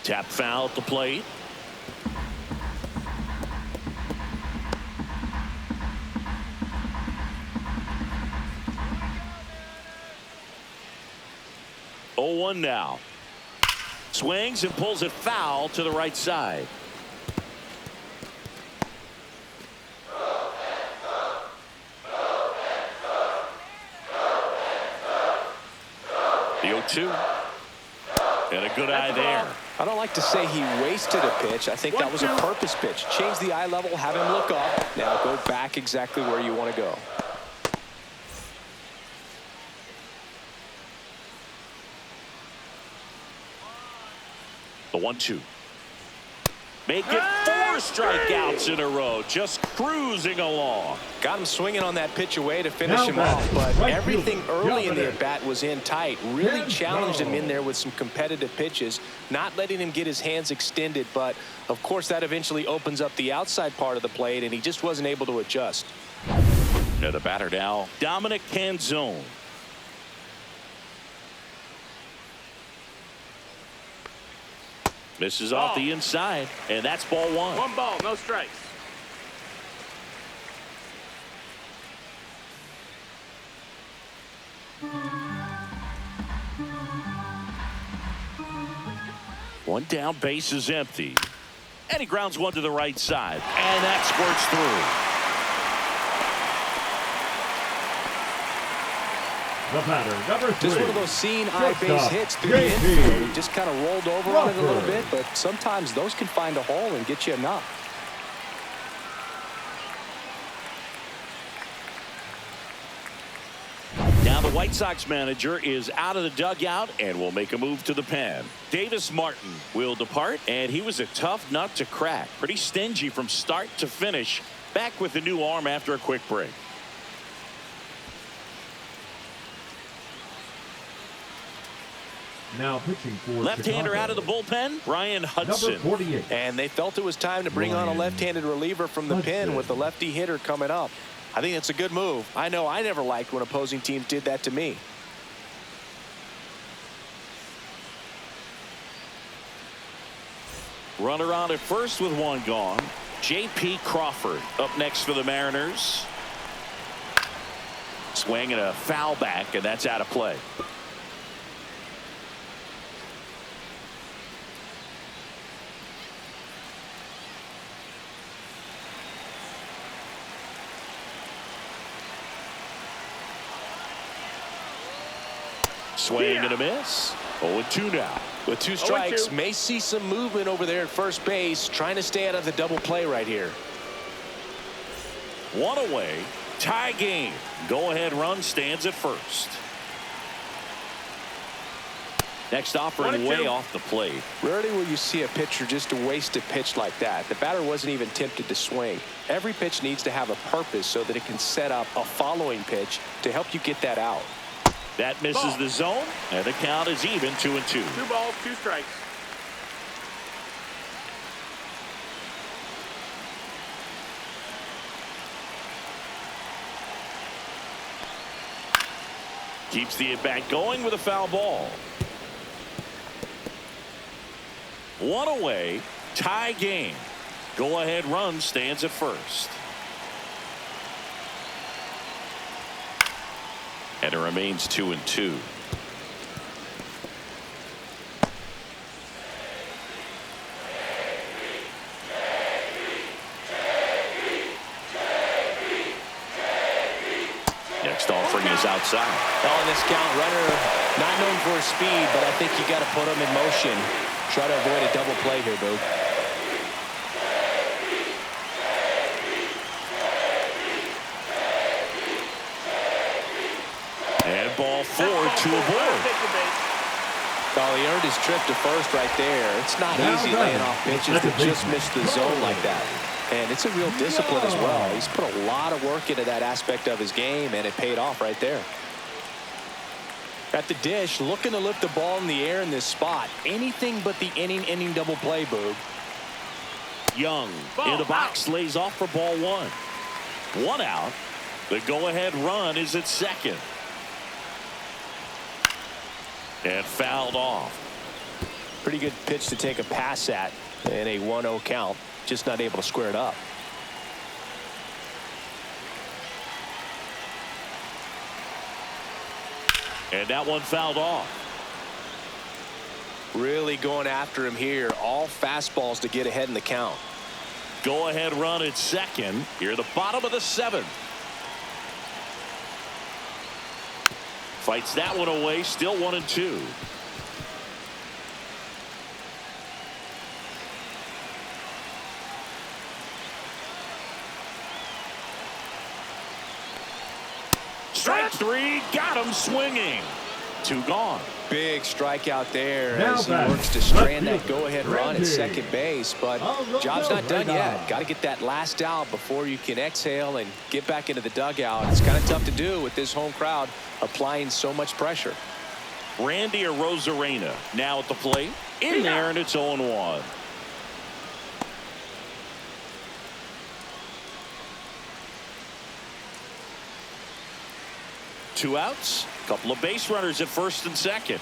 Tap foul at the plate. Oh, 1 now. Swings and pulls it foul to the right side. The 0-2. And a good eye there. I don't like to say he wasted a pitch. I think that was a purpose pitch. Change the eye level, have him look up. Now go back exactly where you want to go. The 1-2. Make it 4 strikeouts in a row. Just cruising along. Got him swinging on that pitch away to finish him off, but everything early in the at-bat was in tight. Really challenged him in there with some competitive pitches, not letting him get his hands extended, but of course that eventually opens up the outside part of the plate, and he just wasn't able to adjust. Now the batter now, Dominic Canzone. Misses off the inside, and that's ball 1. 1 ball, no strikes. One down, base is empty. And he grounds one to the right side, and that squirts through. The batter, number 3. Just one of those seeing eye base hits through the infield. He just kind of rolled over on it a little bit, but sometimes those can find a hole and get you a knock. Now the White Sox manager is out of the dugout and will make a move to the pen. Davis Martin will depart, and he was a tough nut to crack. Pretty stingy from start to finish. Back with the new arm after a quick break. Now pitching for left-hander out of the bullpen, Ryan Hudson. Number 48. And they felt it was time to bring on a left-handed reliever from the pen with the lefty hitter coming up. I think it's a good move. I know I never liked when opposing teams did that to me. Runner on at first with 1 gone. J.P. Crawford up next for the Mariners. Swing and a foul back, and that's out of play. Swing and a miss. 0-2 now. With 2 strikes, may see some movement over there at first base, trying to stay out of the double play right here. 1 away. Tie game. Go-ahead run stands at first. Next offering way off the plate. Rarely will you see a pitcher just waste a pitch like that. The batter wasn't even tempted to swing. Every pitch needs to have a purpose so that it can set up a following pitch to help you get that out. That misses the zone, and the count is even 2-2. 2 balls, 2 strikes. Keeps the at-bat going with a foul ball. 1 away, tie game. Go-ahead run stands at first. And it remains 2-2. Next offering is outside. On this count, runner not known for his speed, but I think you got to put him in motion. Try to avoid a double play here, Boo. And ball 4, 2 aboard. Well, he earned his trip to first right there. It's not easy laying off pitches that just miss the zone like that. And it's a real discipline as well. He's put a lot of work into that aspect of his game, and it paid off right there. At the dish, looking to lift the ball in the air in this spot. Anything but the inning double play, Boog. Young in the box lays off for ball one. One out. The go-ahead run is at second. And fouled off. Pretty good pitch to take a pass at in a 1-0 count. Just not able to square it up. And that one fouled off. Really going after him here. All fastballs to get ahead in the count. Go ahead run at second. Here at the bottom of the seventh. Fights that one away. Still 1-2. Strike three. Got him swinging. Two gone. Big strikeout there Now as he back. works to strand Left that go-ahead fielder, run at Randy. second base. But job's not done right yet. on. Got to get that last out before you can exhale and get back into the dugout. It's kind of tough to do with this home crowd applying so much pressure. Randy Arozarena now at the plate. In there, and it's 0-1. Two outs. Couple of base runners at first and second.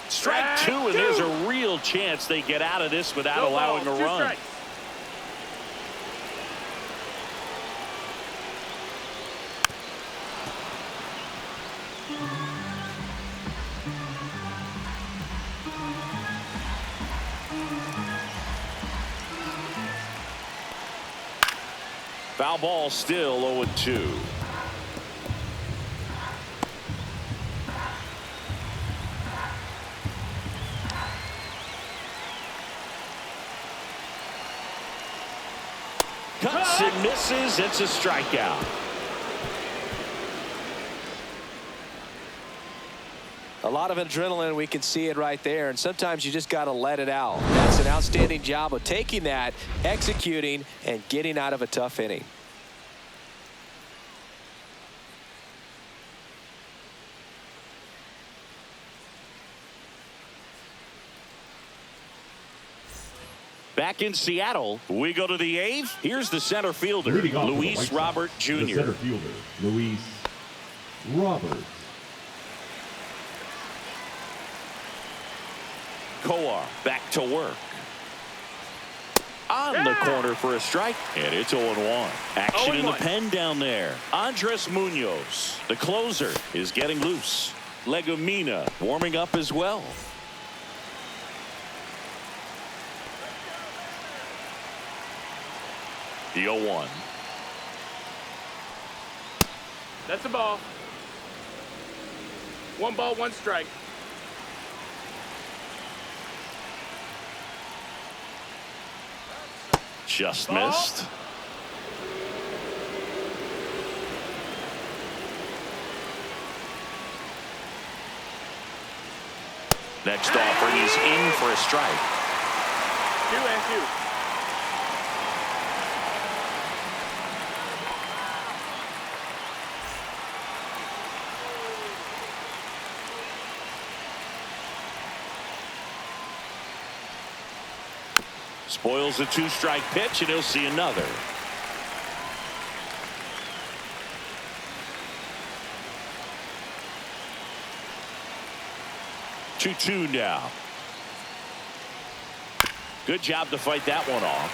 Strike two, and there's a real chance they get out of this without allowing a run. Strikes. Foul ball, still 0-2. Cuts and misses. It's a strikeout. A lot of adrenaline. We can see it right there. And sometimes you just got to let it out. That's an outstanding job of taking that, executing, and getting out of a tough inning. Back in Seattle, we go to the eighth. Here's the center fielder, Leading off for the Luis White Sox, Robert The Jr. center fielder, Luis Robert. Coar back to work. On the corner for a strike, and it's 0-1. Action in the 0-1. pen down there. Andres Munoz, the closer, is getting loose. Legumina warming up as well. The 0-1. That's a ball. One ball, one strike. Just Ball. missed. Next offering is in for a strike. 2-2. Spoils a two-strike pitch, and he'll see another. Two now. Good job to fight that one off.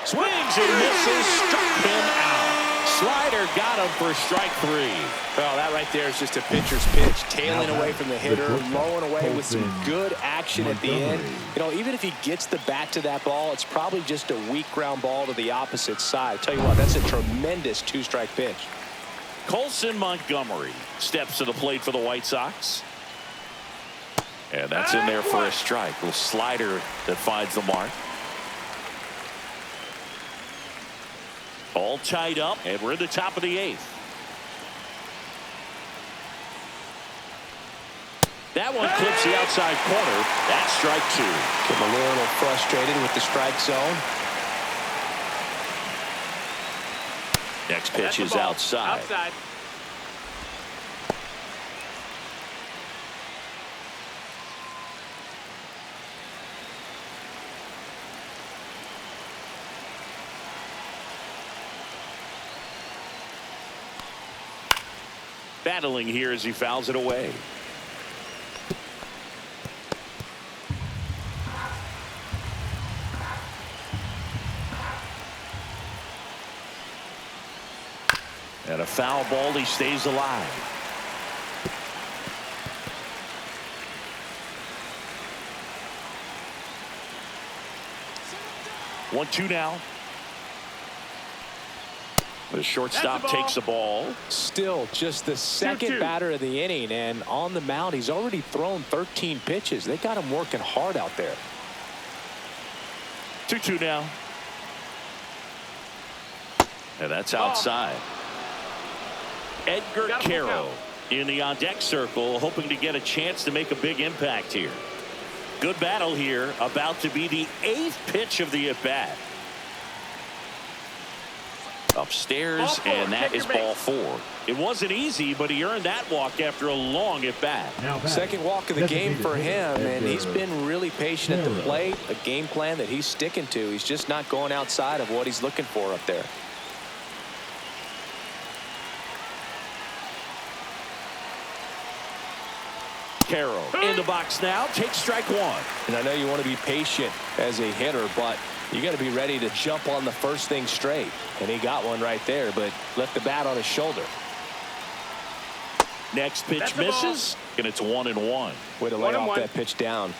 Swings and misses, struck him out. Slider got him for strike three. Well, that right there is just a pitcher's pitch, tailing away from the hitter, blowing away with some good action at the end. You know, even if he gets the bat to that ball, it's probably just a weak ground ball to the opposite side. I tell you what, that's a tremendous two-strike pitch. Colson Montgomery steps to the plate for the White Sox. And that's in there for a strike. Little slider that finds the mark. All tied up, and we're in the top of the eighth. That one clips the outside corner. That's strike 2. Getting a little frustrated with the strike zone. Next pitch is outside. Outside. Battling here as he fouls it away. And a foul ball, he stays alive. One, two now. The shortstop takes the ball. Still just the second batter of the inning, and on the mound he's already thrown 13 pitches. They got him working hard out there. 2-2 now. And that's outside. Edgar Caro in the on-deck circle, hoping to get a chance to make a big impact here. Good battle here, about to be the 8th pitch of the at-bat. Upstairs, and that is ball 4. It wasn't easy, but he earned that walk after a long at-bat. Second walk of the game for him, and he's been really patient at the plate. A game plan that he's sticking to. He's just not going outside of what he's looking for up there. Caro in the box now, takes strike 1. And I know you want to be patient as a hitter, but you got to be ready to jump on the first thing straight. And he got one right there, but left the bat on his shoulder. Next pitch misses, and it's 1-1. Way to lay off that pitch down.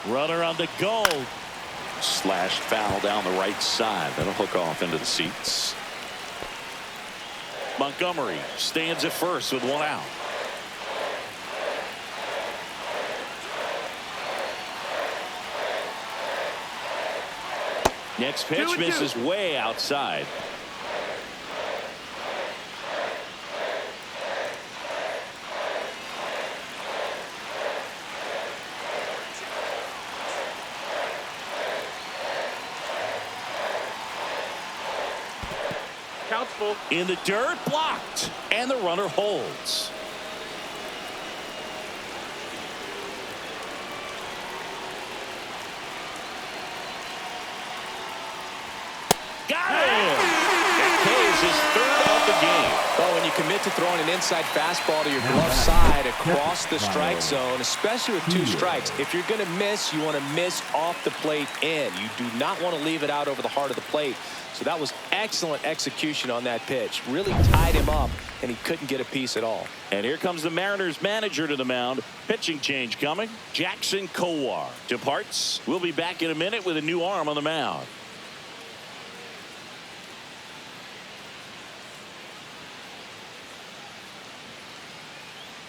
Runner on the go. Slashed foul down the right side. That'll hook off into the seats. Montgomery stands at first with 1 out. Next pitch misses way outside. Counts full. In the dirt, blocked, and the runner holds. Got him! That K is his 3rd of the game. Well, when you commit to throwing an inside fastball to your glove side across the strike zone, especially with 2 strikes, if you're going to miss, you want to miss off the plate in. You do not want to leave it out over the heart of the plate. So that was excellent execution on that pitch. Really tied him up, and he couldn't get a piece at all. And here comes the Mariners manager to the mound. Pitching change coming. Jackson Kowar departs. We'll be back in a minute with a new arm on the mound.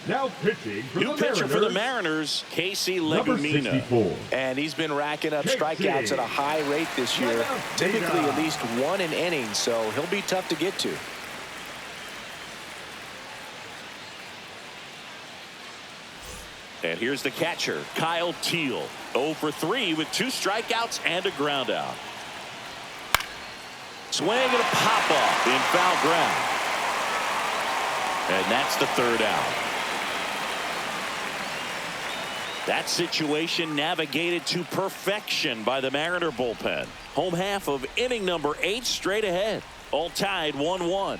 Now pitching for New pitcher for the Mariners, Casey Legumina. And he's been racking up strikeouts at a high rate this year. Typically at least 1 an inning, so he'll be tough to get to. And here's the catcher, Kyle Teal. 0 for 3 with 2 strikeouts and a ground out. Swing and a pop-off in foul ground. And that's the 3rd out. That situation navigated to perfection by the Mariner bullpen. Home half of inning number 8 straight ahead. All tied 1-1.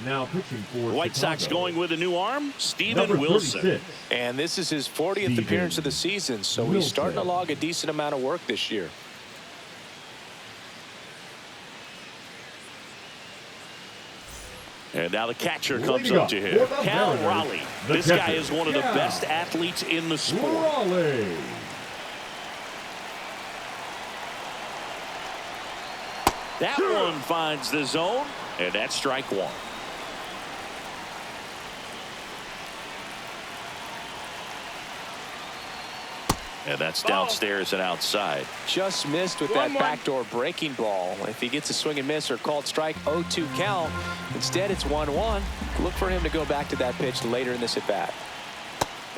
Now pitching for White Sox Chicago. going with a new arm, Steven Wilson. And this is his 40th appearance of the season, so he's starting to log a decent amount of work this year. And now the catcher comes up to him. Cal Raleigh. This guy is one of the best athletes in the sport. Raleigh. That one finds the zone, and that's strike 1. And that's downstairs and outside. Just missed with that backdoor breaking ball. If he gets a swing and miss or called strike, 0-2 count. Instead, it's 1-1. Look for him to go back to that pitch later in this at bat.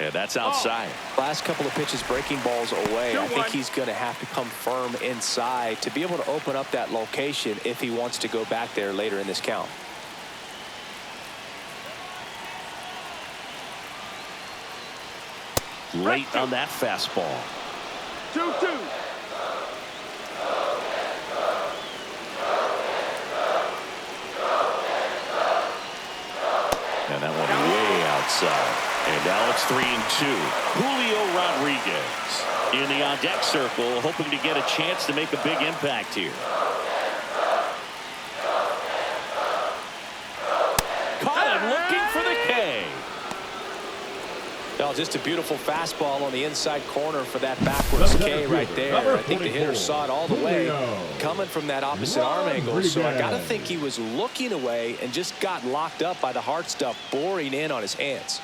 And that's outside. Last couple of pitches breaking balls away. I think he's going to have to come firm inside to be able to open up that location if he wants to go back there later in this count. Late on that fastball. 2-2. And that one way outside. And now it's 3-2. Julio Rodriguez in the on-deck circle, hoping to get a chance to make a big impact here. Caught him looking for the K. Well, just a beautiful fastball on the inside corner for that backwards K right there. I think the hitter saw it all the way coming from that opposite arm angle. So I got to think he was looking away and just got locked up by the hard stuff boring in on his hands.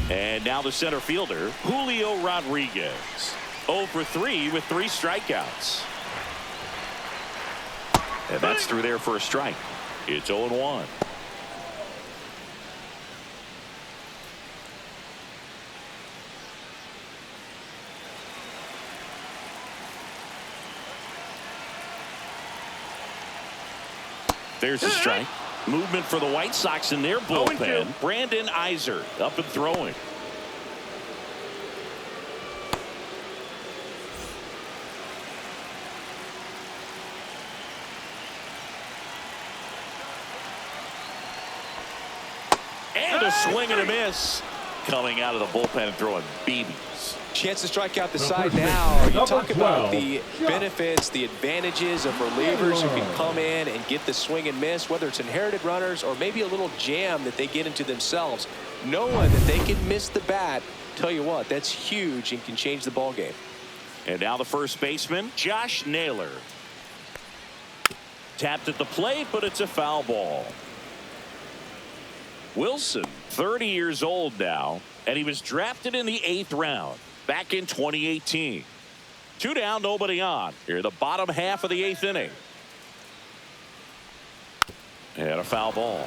And now the center fielder, Julio Rodriguez. 0 for 3 with 3 strikeouts. And that's through there for a strike. It's 0-1. There's a strike. Movement for the White Sox in their bullpen. Brandon Iser up and throwing. And a swing and a miss. Coming out of the bullpen and throwing BBs. Chance to strike out the side now. You talk about the benefits, the advantages of relievers who can come in and get the swing and miss, whether it's inherited runners or maybe a little jam that they get into themselves. Knowing that they can miss the bat, tell you what, that's huge and can change the ball game. And now the first baseman, Josh Naylor. Tapped at the plate, but it's a foul ball. Wilson, 30 years old now, and he was drafted in the 8th round back in 2018. 2 down, nobody on. Here, the bottom half of the 8th inning. And a foul ball.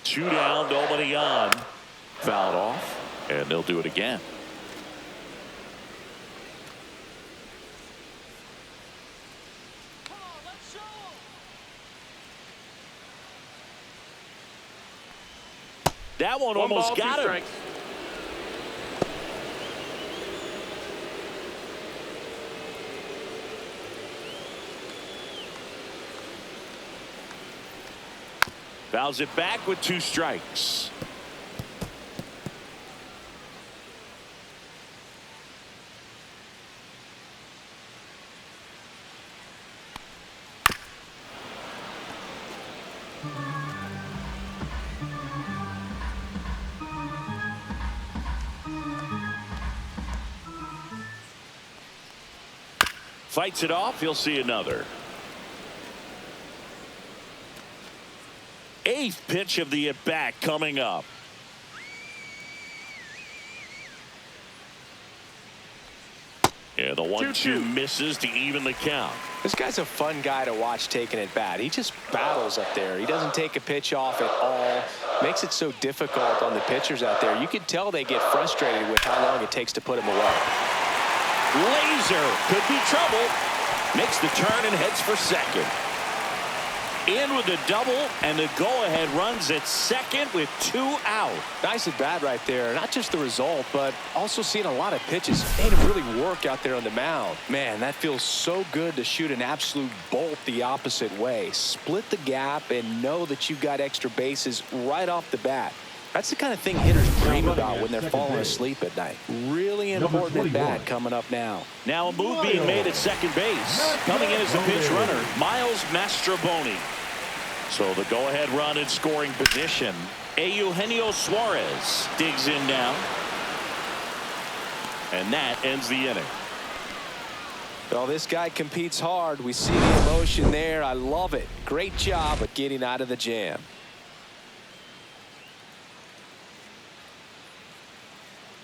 Two down, nobody on. Fouled off, and they'll do it again. That one almost got him. Fouls it back with 2 strikes. Fights it off. He'll see another. 8th pitch of the at-bat coming up. Yeah, the 1-2 misses to even the count. This guy's a fun guy to watch taking at bat. He just battles up there. He doesn't take a pitch off at all. Makes it so difficult on the pitchers out there. You can tell they get frustrated with how long it takes to put him away. Laser could be trouble. Makes the turn and heads for second. In with the double, and the go-ahead runs at second with 2 out. Nice at bat right there. Not just the result, but also seeing a lot of pitches. Made him really work out there on the mound. Man, that feels so good to shoot an absolute bolt the opposite way. Split the gap and know that you've got extra bases right off the bat. That's the kind of thing hitters dream about when they're falling asleep at night. Really important at bat coming up now. Now a move being made at second base. Coming in as the pinch runner, Miles Mastrobuoni. So the go-ahead run in scoring position. Eugenio Suarez digs in now. And that ends the inning. Well, this guy competes hard. We see the emotion there. I love it. Great job at getting out of the jam.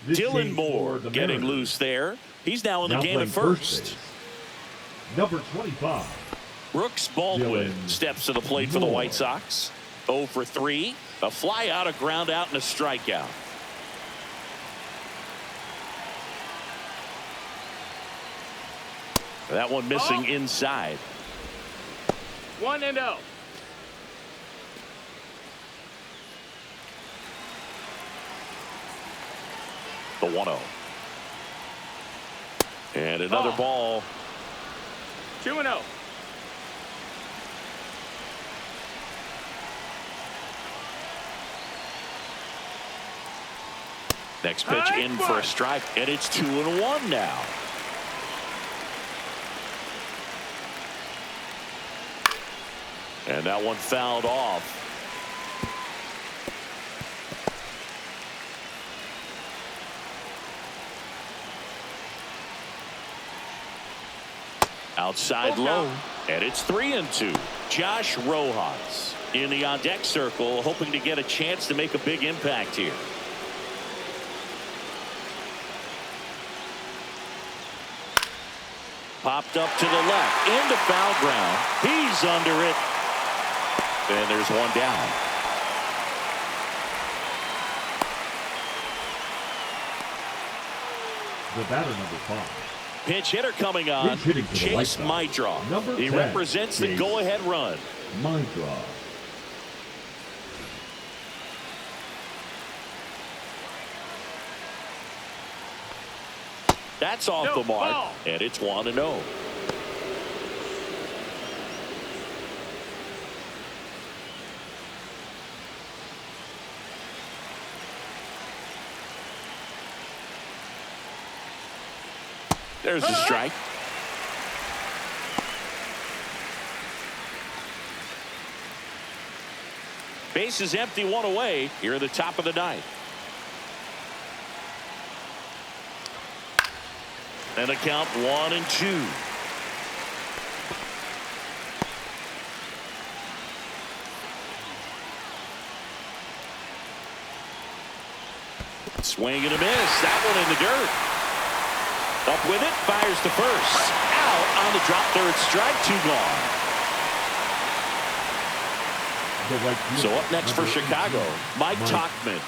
Dylan Moore getting loose there. He's now in the game at first. Number 25. Brooks Baldwin steps to the plate for the White Sox. 0 for 3. A fly out, a ground out, and a strikeout. That one missing inside. 1-0. The 1-0. And another ball. 2-0. Next pitch in for a strike, and it's 2-1 now. And that one fouled off. Outside low, and it's 3-2. Josh Rojas in the on deck circle, hoping to get a chance to make a big impact here. Popped up to the left into foul ground. He's under it, and there's one down. The batter, number 5. Pinch hitter coming on, Chase Mariners-Aug. He represents the go-ahead run. Mariners-Aug. That's off the mark, and it's 1-0. There's the strike. Base is empty, one away here at the top of the ninth. And a count 1-2. Swing and a miss. That one in the dirt. Up with it, fires to first. Out on the drop, third strike, 2 gone. So up next for Chicago, Mike Tauchman.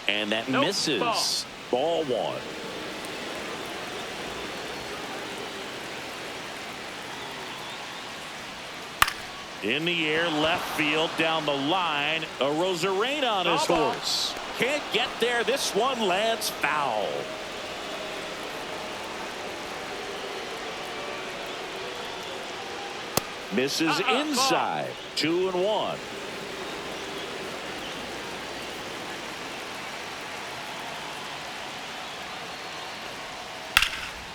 And that misses. Ball 1. In the air, left field, down the line. A Rosarena on his horse. Can't get there. This one lands foul. Misses inside. 2-1.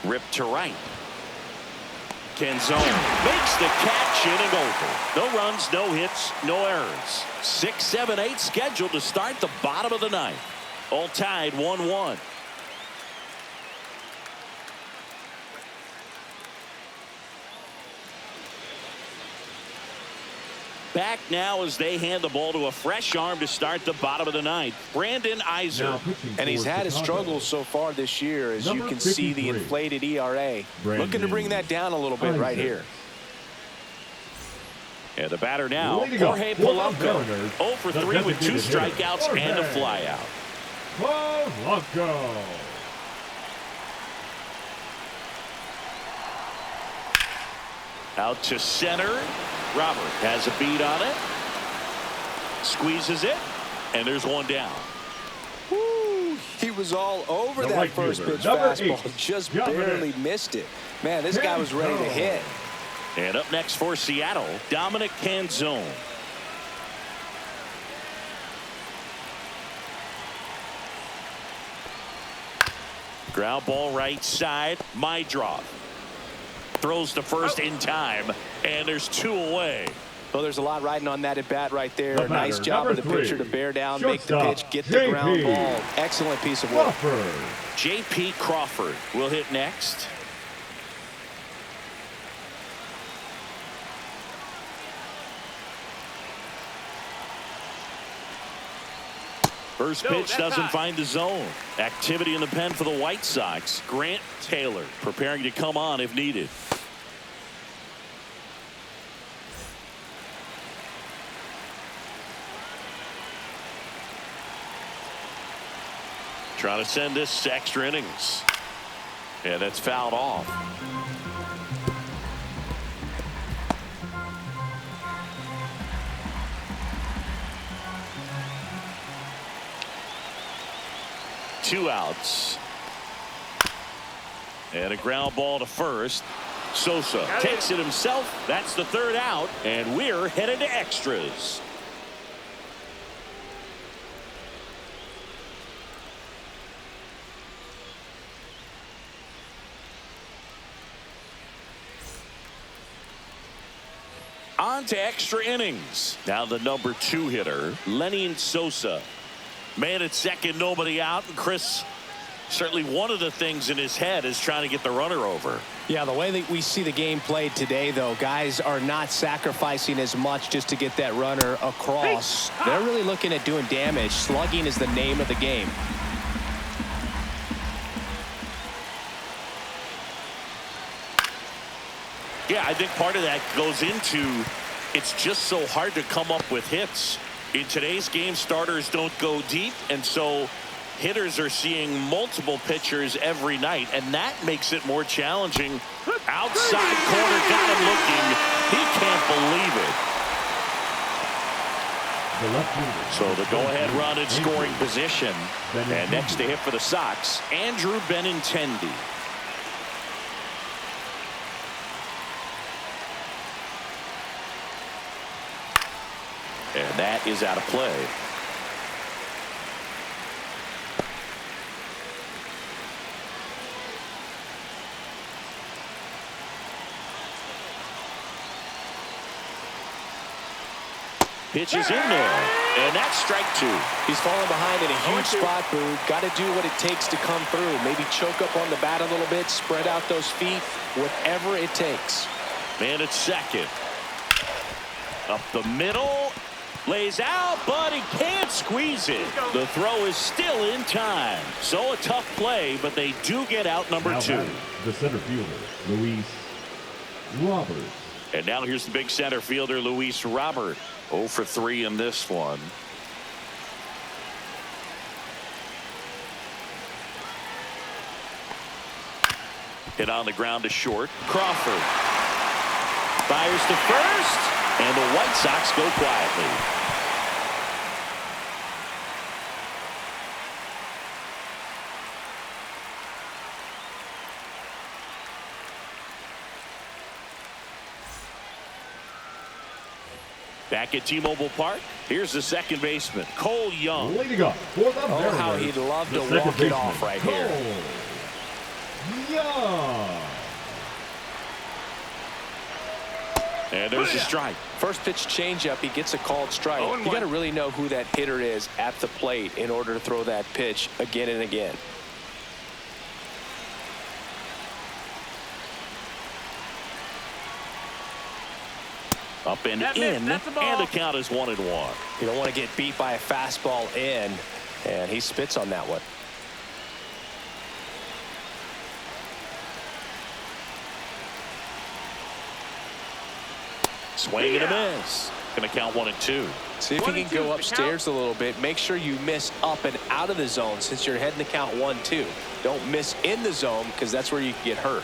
Ripped to right. Canzone makes the catch, inning over. No runs, no hits, no errors. 6, 7, 8 scheduled to start the bottom of the ninth. All tied 1-1. Back now as they hand the ball to a fresh arm to start the bottom of the ninth. Brandon Iser. And he's had his struggles so far this year, as you can see the inflated ERA. Looking to bring that down a little bit right here. And the batter now, Jorge Polanco. 0 for 3 with 2 strikeouts and a flyout. Polanco. Out to center. Robert has a beat on it. Squeezes it. And there's one down. Woo, he was all over that first pitch fastball. Just barely missed it. Man, this guy was ready to hit. And up next for Seattle, Dominic Canzone. Ground ball right side. My drop. Throws to first in time, and there's 2 away. Well, there's a lot riding on that at bat right there. The Nice batter, job of the number pitcher to 3, bear down, make the shortstop, pitch, get the ground JP ball. Excellent piece of work. Crawford. J.P. Crawford will hit next. First pitch doesn't find the zone. Activity in the pen for the White Sox. Grant Taylor preparing to come on if needed. Trying to send this to extra innings. And that's fouled off. Two outs. And a ground ball to first. Sosa takes it himself. That's the third out. And we're headed to extras. On to extra innings. Now the number 2 hitter, Lenny Sosa. Man at second, nobody out. And Chris, certainly one of the things in his head is trying to get the runner over. Yeah, the way that we see the game played today, though, guys are not sacrificing as much just to get that runner across. They're really looking at doing damage. Slugging is the name of the game. Yeah, I think part of that goes into it's just so hard to come up with hits. In today's game, starters don't go deep, and so hitters are seeing multiple pitchers every night, and that makes it more challenging. Outside corner, got him looking. He can't believe it. So the go-ahead run in scoring position. And next to hit for the Sox, Andrew Benintendi. And that is out of play. Pitch is in there. And that's strike 2. He's falling behind in a huge spot, Boog. Got to do what it takes to come through. Maybe choke up on the bat a little bit, spread out those feet, whatever it takes. Man at second. Up the middle. Lays out, but he can't squeeze it. The throw is still in time. So a tough play, but they do get out number 2. The center fielder, Luis Robert. And now here's the big center fielder, Luis Robert. 0 for 3 in this one. Hit on the ground to short. Crawford fires to first. And the White Sox go quietly. Back at T-Mobile Park, here's the second baseman, Cole Young. Leading up for the Mariners, oh, how he'd love to walk it off right here. Young. And there's a strike. First pitch changeup, he gets a called strike. You got to really know who that hitter is at the plate in order to throw that pitch again and again. Up and in, and the count is 1-1. You don't want to get beat by a fastball in, and he spits on that one. Swing and a miss. Going to count 1-2. See if you can go upstairs a little bit. Make sure you miss up and out of the zone since you're heading to count 1-2. Don't miss in the zone because that's where you can get hurt.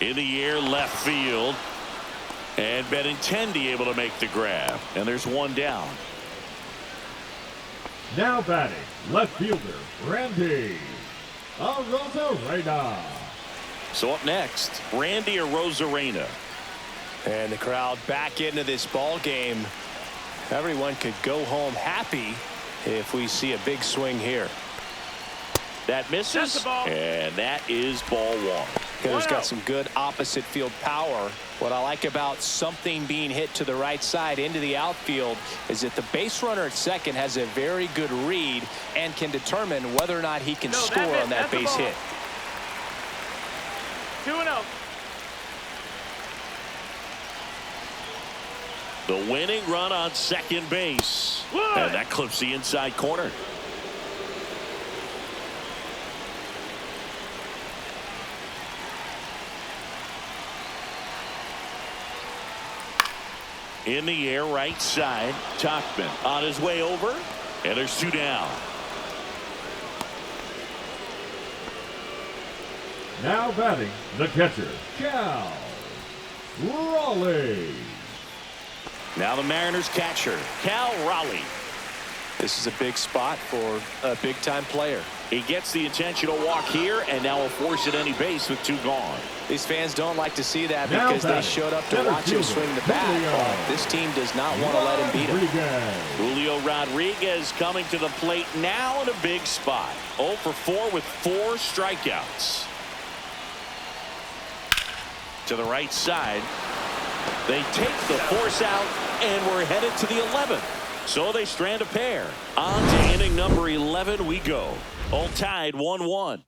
In the air, left field. And Benintendi able to make the grab. And there's one down. Now batting, left fielder, Randy Arozarena. So up next, Randy Arozarena. And the crowd back into this ball game. Everyone could go home happy if we see a big swing here. That misses, and that is ball 1. Hitter's got some good opposite field power. What I like about something being hit to the right side into the outfield is that the base runner at second has a very good read and can determine whether or not he can score on that base hit. 2-0. The winning run on second base. And that clips the inside corner. In the air, right side. Tachman on his way over. And there's 2 down. Now batting, the catcher, Cal Raleigh. Now the Mariners catcher, Cal Raleigh. This is a big spot for a big-time player. He gets the intentional walk here, and now will force at any base with 2 gone. These fans don't like to see that because they showed up to watch him swing the bat. But this team does not want to let him beat him. Julio Rodriguez coming to the plate now in a big spot. 0 for 4 with 4 strikeouts. To the right side. They take the force out, and we're headed to the 11th. So they strand a pair. On to inning number 11 we go. All tied 1-1.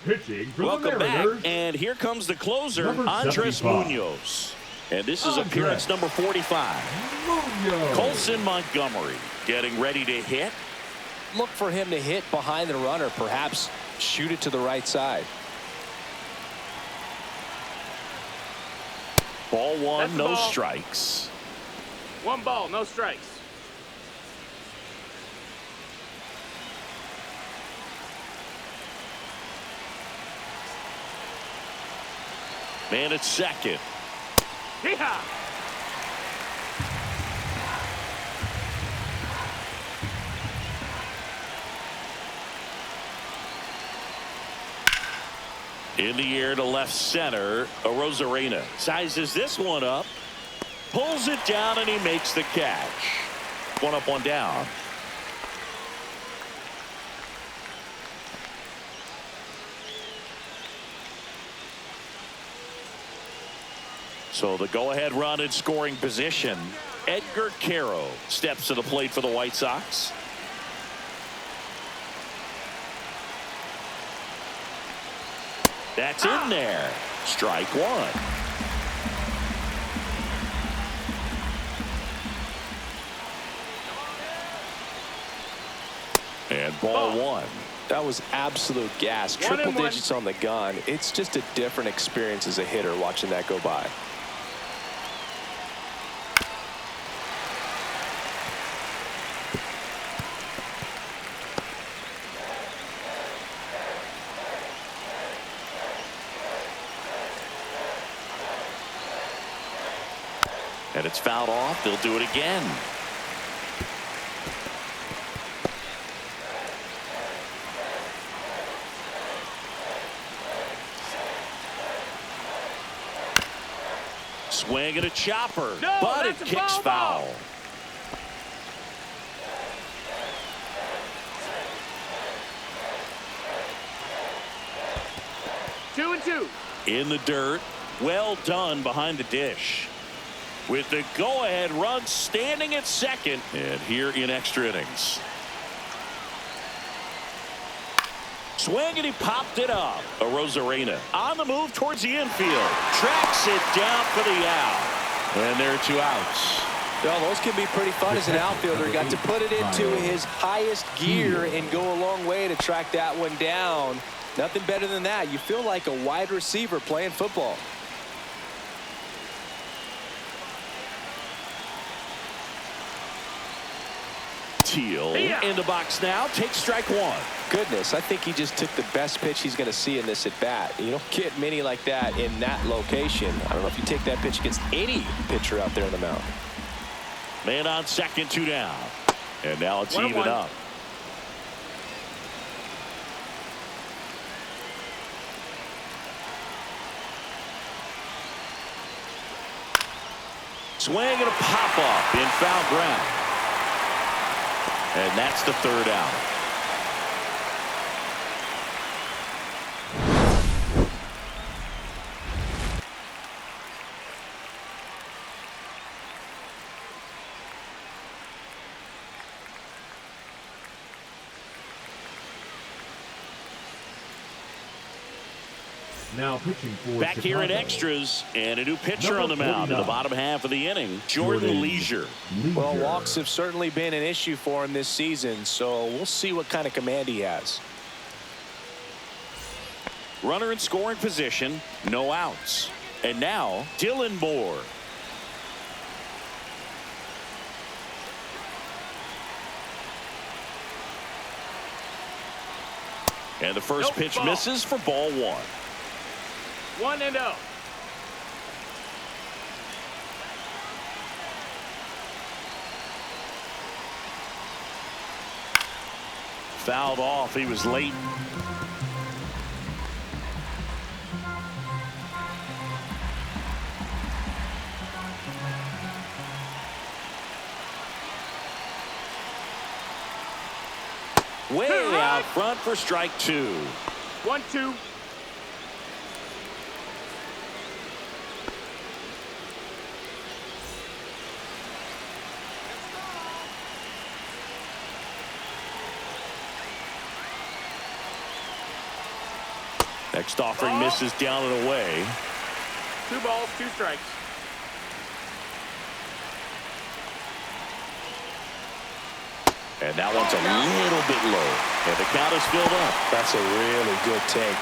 Pitching for Welcome the Mariners. back, and here comes the closer, Number Andres 75. Munoz. And this is Andres appearance number 45. Munoz. Colson Montgomery getting ready to hit. Look for him to hit behind the runner, perhaps shoot it to the right side. Ball 1, That's the no ball. strikes. 1 ball, no strikes. Man at second. Yeehaw! In the air to left center. Arozarena sizes this one up. Pulls it down, and he makes the catch. 1 up, 1 down. So the go-ahead run in scoring position. Edgar Caro steps to the plate for the White Sox. That's in there. Strike 1. And ball 1. That was absolute gas. 1-1. Triple digits on the gun. It's just a different experience as a hitter watching that go by. And it's fouled off. They'll do it again. Swing and a chopper, No, but it that's a kicks foul foul. ball. Two and two. In the dirt. Well done behind the dish. With the go-ahead run standing at second, and here in extra innings. Swing, and he popped it up. Arozarena on the move towards the infield. Tracks it down for the out. And there are 2 outs. Well, those can be pretty fun as an outfielder. Got to put it into his highest gear and go a long way to track that one down. Nothing better than that. You feel like a wide receiver playing football. Teal in the box now. Takes strike 1. Goodness, I think he just took the best pitch he's going to see in this at bat. You don't get many like that in that location. I don't know if you take that pitch against any pitcher out there on the mound. Man on second, 2 down. And now it's 1-1. even up. Swing and a pop up in foul ground. And that's the third out. Now pitching for Back here in Chicago. extras, and a new pitcher Number on the mound in the 49. bottom half of the inning, Jordan Leisure. Well, walks have certainly been an issue for him this season, so we'll see what kind of command he has. Runner in scoring position, no outs. And now, Dylan Moore. And the first pitch ball. misses for ball one. 1-0. Fouled off. He was late. Way out front for strike two. 1-2. Next offering misses down and away. 2 balls, 2 strikes. And that one's a little bit low. And the count is filled up. That's a really good take.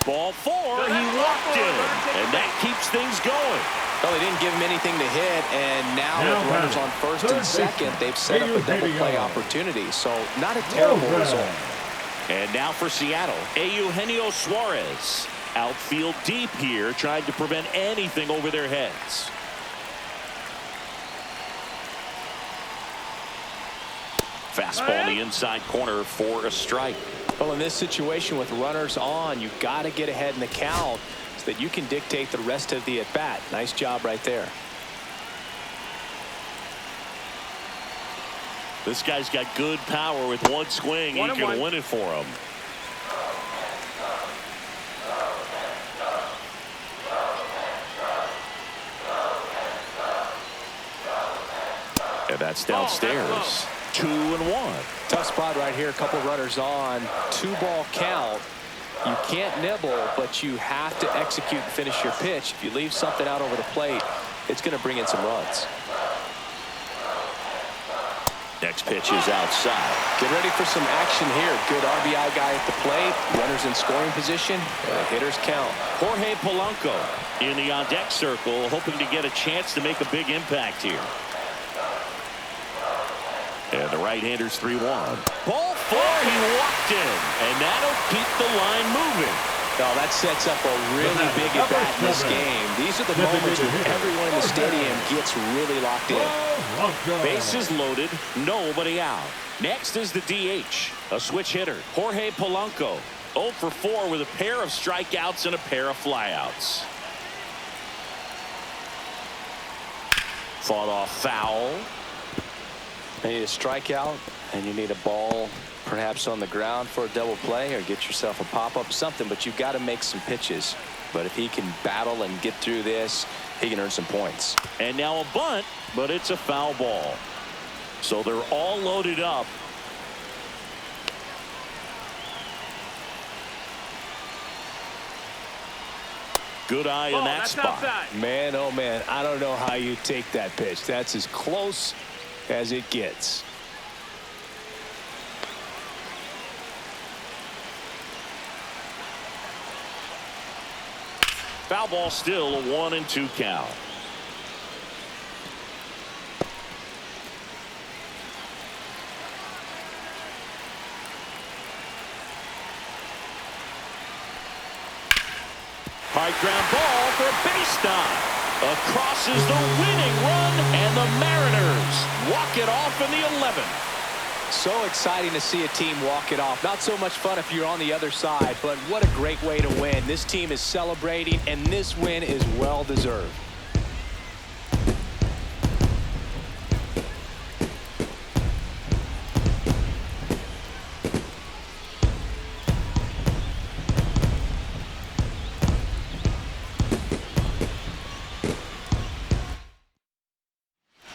Ball 4, he walked in, and that keeps things going. Well, they didn't give him anything to hit, and now with runners on first and second, they've set up a double play opportunity. So not a terrible result. And now for Seattle, Eugenio Suarez. Outfield deep here, trying to prevent anything over their heads. Fastball in the inside corner for a strike. Well, in this situation with runners on, you've got to get ahead in the count so that you can dictate the rest of the at-bat. Nice job right there. This guy's got good power. With one swing, he can win it for him. And that's downstairs. 2-1. Tough spot right here. A couple runners on. 2-ball count. You can't nibble, but you have to execute and finish your pitch. If you leave something out over the plate, it's going to bring in some runs. Next pitch is outside. Get ready for some action here. Good RBI guy at the plate. Runners in scoring position. Hitters count. Jorge Polanco in the on-deck circle, hoping to get a chance to make a big impact here. And the right-hander's 3-1. Ball 4, he walked in, and that'll keep the line moving. Oh, that sets up a really big at-bat in this game. These are the moments when everyone in the stadium gets really locked in. Bases loaded, nobody out. Next is the DH, a switch hitter, Jorge Polanco. 0 for 4 with a pair of strikeouts and a pair of flyouts. Fought off foul. You need a strikeout, and you need a ball perhaps on the ground for a double play, or get yourself a pop-up, something, but you've got to make some pitches. But if he can battle and get through this, he can earn some points. And now a bunt, but it's a foul ball. So they're all loaded up. Good eye in that spot. Outside. Man, oh man, I don't know how you take that pitch. That's as close as it gets. Foul ball, still a 1-2 count. High ground ball for a base knock. Across is the winning run, and the Mariners walk it off in the 11th. So exciting to see a team walk it off. Not so much fun if you're on the other side, but what a great way to win. This team is celebrating, and this win is well deserved.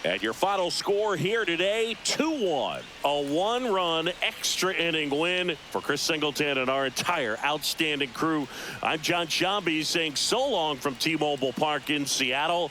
And your final score here today, 2-1. A one-run extra inning win for Chris Singleton and our entire outstanding crew. I'm John Shambi saying so long from T-Mobile Park in Seattle.